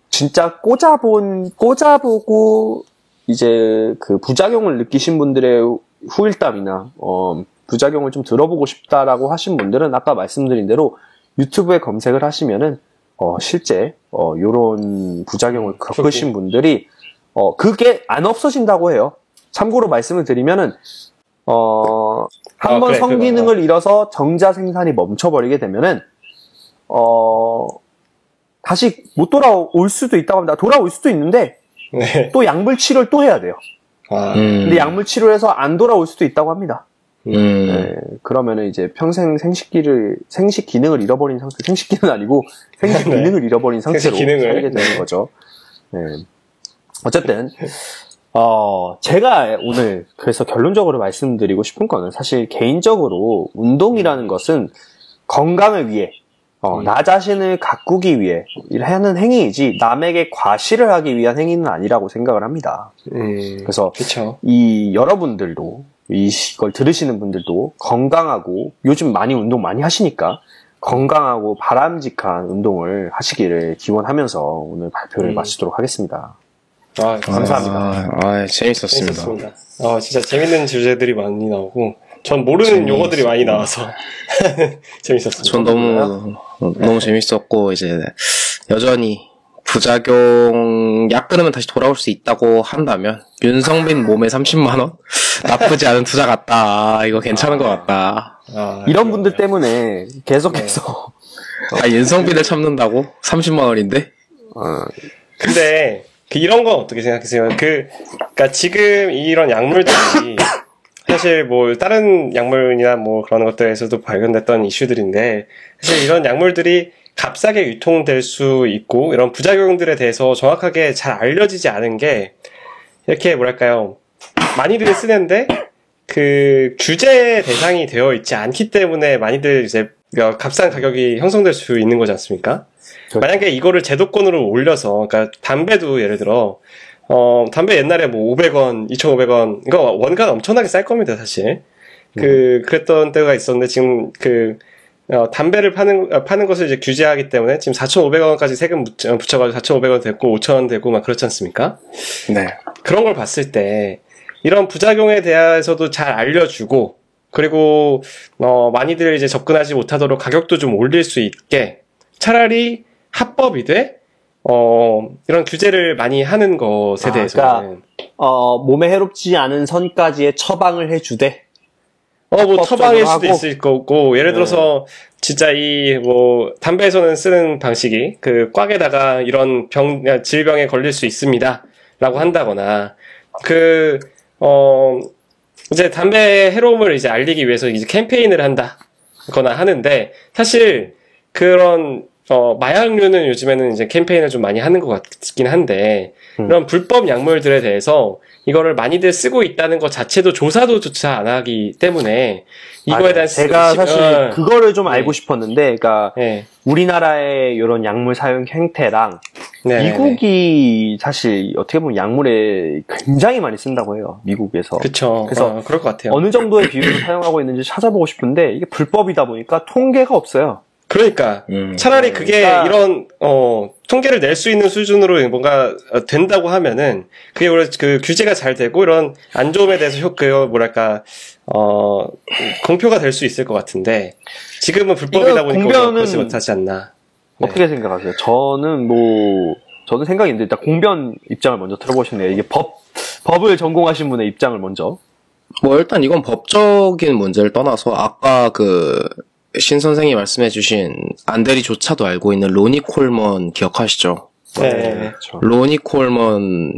진짜 꽂아보고 이제 그 부작용을 느끼신 분들의 후일담이나 부작용을 좀 들어보고 싶다라고 하신 분들은 아까 말씀드린 대로 유튜브에 검색을 하시면은 실제 요런 부작용을 겪으신 분들이 그게 안 없어진다고 해요. 참고로 말씀을 드리면은 한번 성기능을 잃어서 정자 생산이 멈춰버리게 되면은 다시 못 돌아올 수도 있다고 합니다. 돌아올 수도 있는데 네. 또 약물 치료를 또 해야 돼요. 근데 약물 치료를 해서 안 돌아올 수도 있다고 합니다. 네, 그러면은 이제 평생 생식 기능을 잃어버린 상태, 생식기는 아니고 생식 기능을 잃어버린 상태로 살게 되는 거죠. 네. 어쨌든 제가 오늘 그래서 결론적으로 말씀드리고 싶은 거는 사실 개인적으로 운동이라는 것은 건강을 위해 나 자신을 가꾸기 위해 하는 행위이지 남에게 과시를 하기 위한 행위는 아니라고 생각을 합니다. 그래서 그쵸. 여러분들도 이걸 들으시는 분들도 건강하고 요즘 많이 운동 많이 하시니까 건강하고 바람직한 운동을 하시기를 기원하면서 오늘 발표를 마치도록 하겠습니다. 감사합니다. 재밌었습니다. 진짜 재밌는 주제들이 많이 나오고 전 모르는 용어들이 많이 나와서 재밌었습니다. 전 너무 재밌었고 이제 여전히 부작용 약 끊으면 다시 돌아올 수 있다고 한다면 윤성빈 몸에 30만 원? 나쁘지 않은 투자 같다. 이거 괜찮은 것 같다. 이런 분들 때문에 계속해서 윤성빈을 참는다고? 30만 원인데? 근데 이런 건 어떻게 생각하세요? 그러니까 지금 이런 약물들이 사실 뭐 다른 약물이나 뭐 그런 것들에서도 발견됐던 이슈들인데 사실 이런 약물들이 값싸게 유통될 수 있고 이런 부작용들에 대해서 정확하게 잘 알려지지 않은 게 이렇게 뭐랄까요? 많이들 쓰는데 그 규제 대상이 되어 있지 않기 때문에 많이들 이제 값싼 가격이 형성될 수 있는 거지 않습니까? 그렇죠. 만약에 이거를 제도권으로 올려서, 그러니까 담배도 예를 들어, 담배 옛날에 뭐 500원, 2,500원, 이거 원가는 엄청나게 쌀 겁니다, 사실. 그랬던 때가 있었는데, 지금 담배를 파는 것을 이제 규제하기 때문에 지금 4,500원까지 세금 붙여가지고 4,500원 됐고, 5,000원 되고 막 그렇지 않습니까? 네. 그런 걸 봤을 때, 이런 부작용에 대해서도 잘 알려주고, 그리고, 많이들 이제 접근하지 못하도록 가격도 좀 올릴 수 있게, 차라리 합법이 돼? 이런 규제를 많이 하는 것에 대해서는. 몸에 해롭지 않은 선까지의 처방을 해주되. 뭐 처방일 수도 하고. 있을 거고, 예를 들어서, 진짜 담배에서는 쓰는 방식이, 꽉에다가 이런 질병에 걸릴 수 있습니다. 라고 한다거나, 이제 담배의 해로움을 이제 알리기 위해서 이제 캠페인을 한다거나 하는데, 사실, 그런, 마약류는 요즘에는 이제 캠페인을 좀 많이 하는 것 같긴 한데, 이런 불법 약물들에 대해서 이거를 많이들 쓰고 있다는 것 자체도 조사도조차 안 하기 때문에, 이거에 대한 제가 사실 그거를 좀 알고 싶었는데, 그러니까, 네. 우리나라의 이런 약물 사용 행태랑, 네, 미국이 사실 어떻게 보면 약물에 굉장히 많이 쓴다고 해요. 미국에서. 그쵸. 그래서 그럴 것 같아요. 어느 정도의 비율로 사용하고 있는지 찾아보고 싶은데 이게 불법이다 보니까 통계가 없어요. 그러니까 차라리 그게 이런 통계를 낼 수 있는 수준으로 뭔가 된다고 하면은 그게 원래 규제가 잘 되고 이런 안 좋음에 대해서 공표가 될 수 있을 것 같은데 지금은 불법이다 보니까 그렇지 못하지 않나. 어떻게 생각하세요? 저는 생각이 있는데 일단 공변 입장을 먼저 들어보시네요. 이게 법을 전공하신 분의 입장을 먼저. 뭐 일단 이건 법적인 문제를 떠나서 아까 신 선생이 말씀해주신 안대리조차도 알고 있는 로니 콜먼 기억하시죠? 네. 그렇죠. 로니 콜먼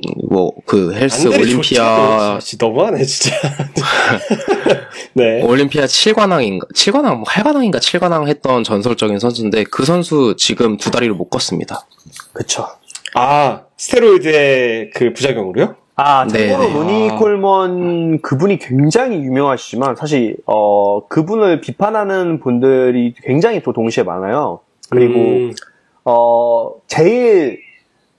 헬스 올림피아 너무하네 진짜. 네. 올림피아 8관왕 했던 전설적인 선수인데 그 선수 지금 2다리로 못 걷습니다. 그쵸. 스테로이드의 부작용으로요? 참고로 로니 콜먼 그분이 굉장히 유명하시지만 사실 그분을 비판하는 분들이 굉장히 또 동시에 많아요. 그리고 제일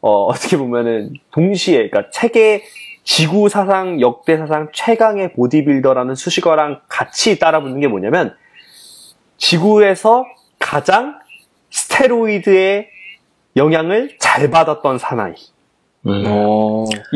어떻게 보면은 동시에 그러니까 세계 지구 사상 역대 사상 최강의 보디빌더라는 수식어랑 같이 따라붙는 게 뭐냐면 지구에서 가장 스테로이드의 영향을 잘 받았던 사나이.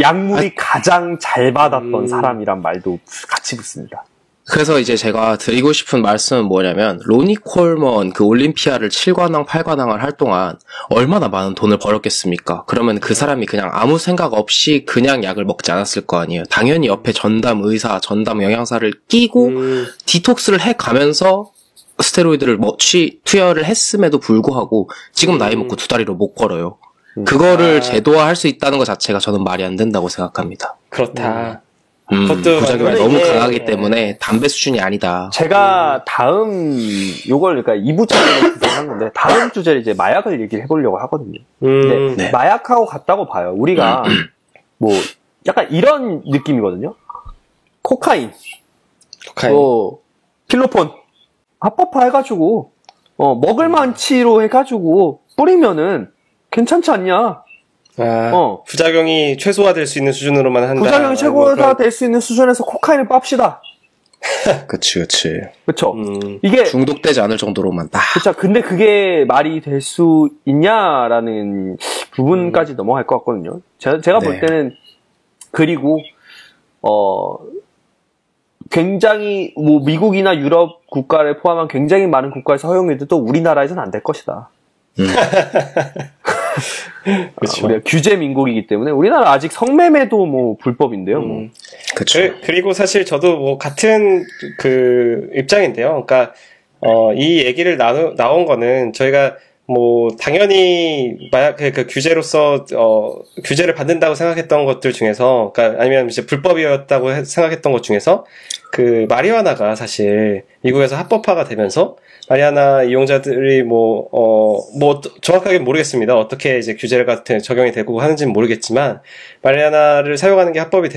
약물이 가장 잘 받았던 사람이란 말도 같이 붙습니다. 그래서 이제 제가 드리고 싶은 말씀은 뭐냐면 로니 콜먼 올림피아를 7관왕, 8관왕을 할 동안 얼마나 많은 돈을 벌었겠습니까? 그러면 그 사람이 그냥 아무 생각 없이 그냥 약을 먹지 않았을 거 아니에요. 당연히 옆에 전담 의사, 전담 영양사를 끼고 디톡스를 해가면서 스테로이드를 투여를 했음에도 불구하고 지금 나이 먹고 2다리로 못 걸어요. 그거를 제도화할 수 있다는 것 자체가 저는 말이 안 된다고 생각합니다. 그렇다. 부작용이 너무 강하기 때문에 담배 수준이 아니다. 제가 요걸 그러니까 2부차로 구성한 건데 다음 주제를 이제 마약을 얘기를 해보려고 하거든요. 근데 마약하고 같다고 봐요. 우리가 뭐 약간 이런 느낌이거든요. 코카인. 필로폰 합법화 해가지고 먹을 만치로 해가지고 뿌리면은 괜찮지 않냐? 부작용이 최소화될 수 있는 수준으로만 한다. 부작용이 최소화될 수 있는 수준에서 코카인을 빱시다. 그치. 그쵸. 이게. 중독되지 않을 정도로만 딱. 그쵸. 근데 그게 말이 될 수 있냐라는 부분까지 넘어갈 것 같거든요. 제가 볼 때는, 그리고, 굉장히, 미국이나 유럽 국가를 포함한 굉장히 많은 국가에서 허용해도 우리나라에서는 안 될 것이다. 그렇죠. 우리가 규제 민국이기 때문에 우리나라 아직 성매매도 뭐 불법인데요. 뭐. 그쵸. 그리고 사실 저도 뭐 같은 그 입장인데요. 그러니까 이 얘기를 나온 거는 저희가 뭐 당연히 마약 그 규제로서 규제를 받는다고 생각했던 것들 중에서, 그러니까 아니면 이제 불법이었다고 생각했던 것 중에서 그 마리화나가 사실 미국에서 합법화가 되면서 마리화나 이용자들이 뭐 정확하게 모르겠습니다. 어떻게 이제 규제가 적용이 되고 하는지는 모르겠지만 마리화나를 사용하는 게 합법이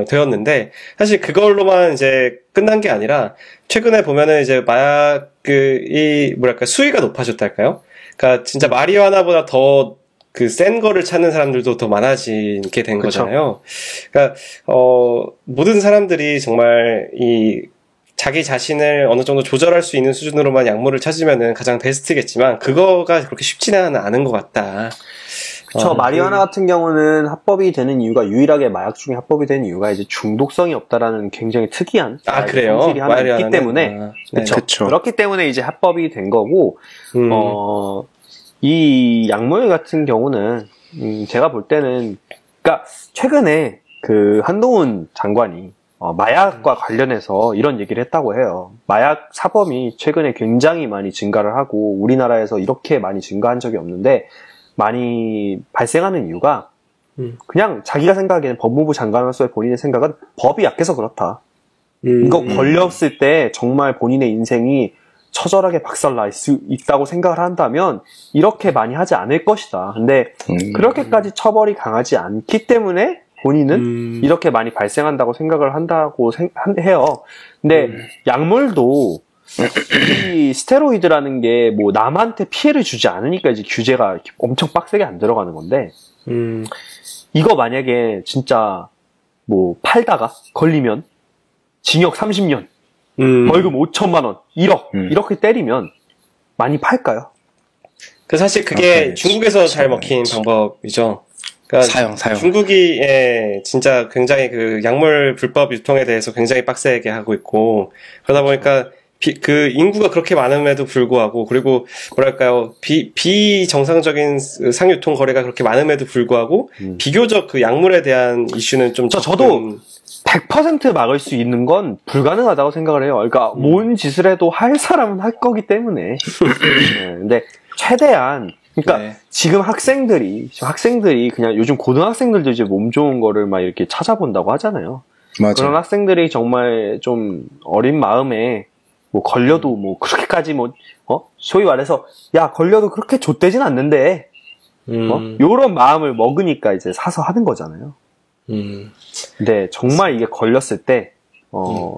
되었는데, 사실 그걸로만 이제 끝난 게 아니라 최근에 보면은 이제 마약이 뭐랄까 수위가 높아졌달까요? 그러니까 진짜 마리화나보다 더 그 센 거를 찾는 사람들도 더 많아지게 된 그쵸. 거잖아요. 그러니까 모든 사람들이 정말 이 자기 자신을 어느 정도 조절할 수 있는 수준으로만 약물을 찾으면은 가장 베스트겠지만 그거가 그렇게 쉽지는 않은 것 같다. 그쵸. 마리화나 같은 경우는 합법이 되는 이유가, 유일하게 마약 중에 합법이 되는 이유가 이제 중독성이 없다라는 굉장히 특이한 그래요? 성질이 하나 있기 마리화나는? 때문에 네. 그쵸. 그렇기 때문에 이제 합법이 된 거고, 음. 이 약물 같은 경우는 제가 볼 때는, 그러니까 최근에 그 한동훈 장관이 마약과 관련해서 이런 얘기를 했다고 해요. 마약 사범이 최근에 굉장히 많이 증가를 하고 우리나라에서 이렇게 많이 증가한 적이 없는데 많이 발생하는 이유가 그냥 자기가 생각하기에는, 법무부 장관으로서의 본인의 생각은 법이 약해서 그렇다. 이거 걸렸을 때 정말 본인의 인생이 처절하게 박살날 수 있다고 생각을 한다면 이렇게 많이 하지 않을 것이다. 근데 그렇게까지 처벌이 강하지 않기 때문에 본인은 이렇게 많이 발생한다고 생각을 한다고 해요. 근데 약물도 이 스테로이드라는 게 뭐 남한테 피해를 주지 않으니까 이제 규제가 이렇게 엄청 빡세게 안 들어가는 건데, 이거 만약에 진짜 뭐 팔다가 걸리면 징역 30년, 벌금 5천만 원, 1억 이렇게 때리면 많이 팔까요? 사실 그게 중국에서 잘 먹힌 방법이죠. 그러니까 사용. 중국이 진짜 굉장히 그 약물 불법 유통에 대해서 굉장히 빡세게 하고 있고, 그러다 보니까 그 인구가 그렇게 많음에도 불구하고, 그리고 뭐랄까요, 비정상적인 상유통 거래가 그렇게 많음에도 불구하고 비교적 그 약물에 대한 이슈는 좀 저도 100% 막을 수 있는 건 불가능하다고 생각을 해요. 그러니까 뭔 짓을 해도 할 사람은 할 거기 때문에. 네, 근데 최대한, 그러니까 지금 학생들이 그냥 요즘 고등학생들도 이제 몸 좋은 거를 막 이렇게 찾아본다고 하잖아요. 맞아. 그런 학생들이 정말 좀 어린 마음에 뭐 걸려도 뭐 그렇게까지 뭐 소위 말해서 야 걸려도 그렇게 좆되진 않는데 요런 마음을 먹으니까 이제 사서 하는 거잖아요. 근데 정말 이게 걸렸을 때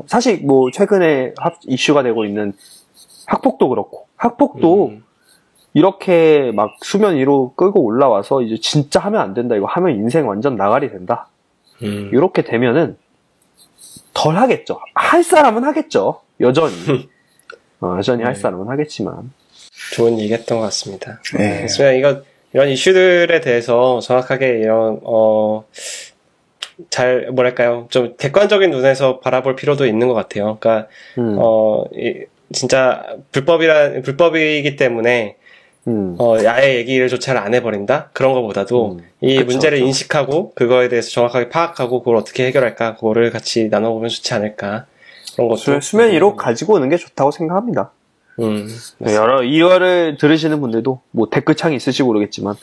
사실 뭐 최근에 이슈가 되고 있는 학폭도 그렇고, 학폭도 이렇게 막 수면 위로 끌고 올라와서 이제 진짜 하면 안 된다, 이거 하면 인생 완전 나가리 된다, 이렇게 되면은 덜 하겠죠. 할 사람은 하겠죠. 여전히 여전히 할 사람은 하겠지만. 좋은 얘기했던 것 같습니다. 그래서 이런 이슈들에 대해서 정확하게 이런 잘 뭐랄까요, 좀 객관적인 눈에서 바라볼 필요도 있는 것 같아요. 그러니까 진짜 불법이기 때문에 아예 얘기를 조차를 안 해버린다? 그런 것보다도 이 문제를 인식하고 그거에 대해서 정확하게 파악하고 그걸 어떻게 해결할까, 그거를 같이 나눠보면 좋지 않을까, 그런 것도 수면 위로 가지고 오는 게 좋다고 생각합니다. 이거를 들으시는 분들도 뭐 댓글창이 있을지 모르겠지만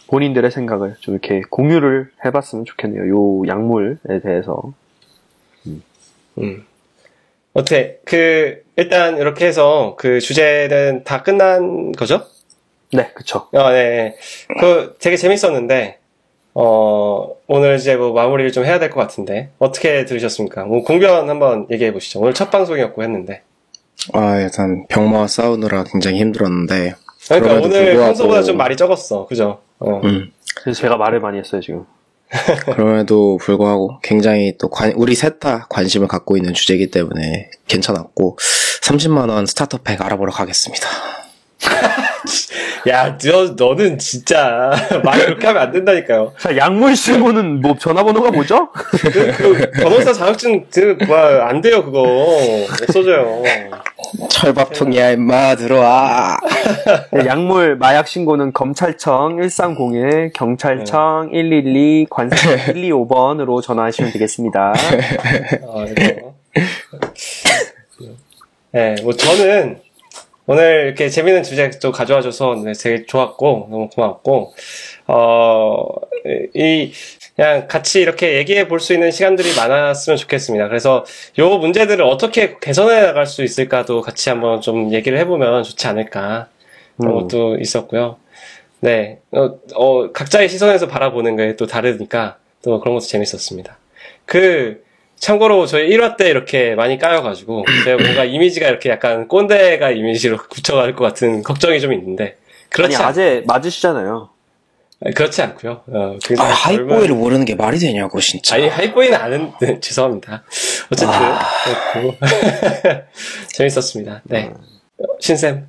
본인들의 생각을 좀 이렇게 공유를 해봤으면 좋겠네요. 요 약물에 대해서. 어때? 일단 이렇게 해서 그 주제는 다 끝난 거죠? 네, 그쵸. 네. 되게 재밌었는데, 오늘 이제 뭐 마무리를 좀 해야 될 것 같은데, 어떻게 들으셨습니까? 뭐 공변 한번 얘기해 보시죠. 오늘 첫 방송이었고 했는데. 일단 병마와 싸우느라 굉장히 힘들었는데. 그러니까 오늘 평소보다 좀 말이 적었어. 그죠? 그래서 제가 말을 많이 했어요, 지금. 그럼에도 불구하고 굉장히 또 우리 셋 다 관심을 갖고 있는 주제이기 때문에 괜찮았고, 30만원 스타터팩 알아보러 가겠습니다. 야, 너는 진짜 말 그렇게 하면 안 된다니까요. 자, 약물 신고는 뭐 전화번호가 뭐죠? 변호사 자격증 안 돼요, 그거. 없어져요. 철밥통이야 임마 들어와. 네, 약물 마약 신고는 검찰청 1301, 경찰청 112, 관청 125번으로 전화하시면 되겠습니다. 이거. 네, 뭐 저는 오늘 이렇게 재밌는 주제 또 가져와줘서 되게 좋았고 너무 고맙고 그냥 같이 이렇게 얘기해 볼 수 있는 시간들이 많았으면 좋겠습니다. 그래서 요 문제들을 어떻게 개선해 나갈 수 있을까도 같이 한번 좀 얘기를 해보면 좋지 않을까 그런 것도 있었고요. 네, 각자의 시선에서 바라보는 게 또 다르니까 또 그런 것도 재밌었습니다. 참고로 저희 1화 때 이렇게 많이 까여가지고 제가 뭔가 이미지가 이렇게 약간 꼰대가 이미지로 굳혀갈 것 같은 걱정이 좀 있는데 아니 아재 맞으시잖아요. 그렇지 않고요. 하이보이를 모르는 게 말이 되냐고 진짜. 아니 하이보이는 아는데 죄송합니다. 어쨌든 재밌었습니다. 네, 신쌤.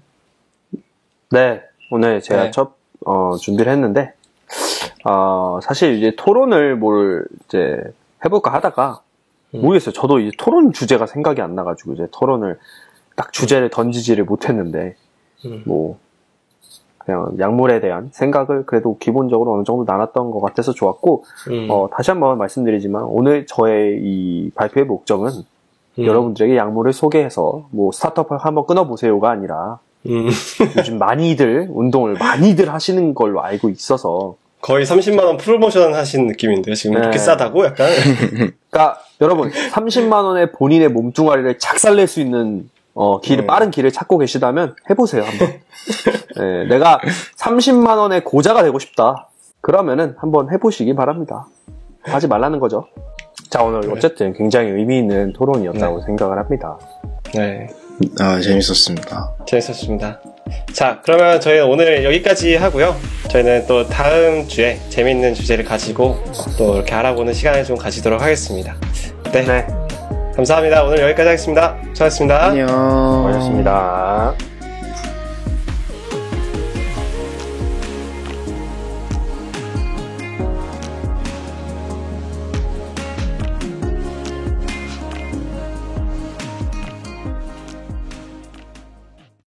네, 오늘 제가 준비를 했는데 사실 이제 토론을 이제 해볼까 하다가 모르겠어요. 저도 이제 토론 주제가 생각이 안 나가지고 이제 토론을 딱 주제를 던지지를 못했는데 그냥 약물에 대한 생각을 그래도 기본적으로 어느 정도 나눴던 것 같아서 좋았고 다시 한번 말씀드리지만 오늘 저의 이 발표의 목적은 여러분들에게 약물을 소개해서 스타트업을 한번 끊어보세요가 아니라 요즘 운동을 많이들 하시는 걸로 알고 있어서 거의 30만원 프로모션 하신 느낌인데요. 지금 네. 이렇게 싸다고 약간. 그러니까 여러분 30만원에 본인의 몸뚱아리를 작살낼 수 있는 빠른 길을 찾고 계시다면 해보세요 한번. 네, 내가 30만원의 고자가 되고 싶다. 그러면은 한번 해보시기 바랍니다. 하지 말라는 거죠. 자, 오늘 어쨌든 굉장히 의미 있는 토론이었다고 생각을 합니다. 네. 재밌었습니다. 재밌었습니다. 자, 그러면 저희는 오늘 여기까지 하고요. 저희는 또 다음 주에 재밌는 주제를 가지고 또 이렇게 알아보는 시간을 좀 가지도록 하겠습니다. 네. 감사합니다. 오늘 여기까지 하겠습니다. 수고하셨습니다. 안녕. 수고하셨습니다.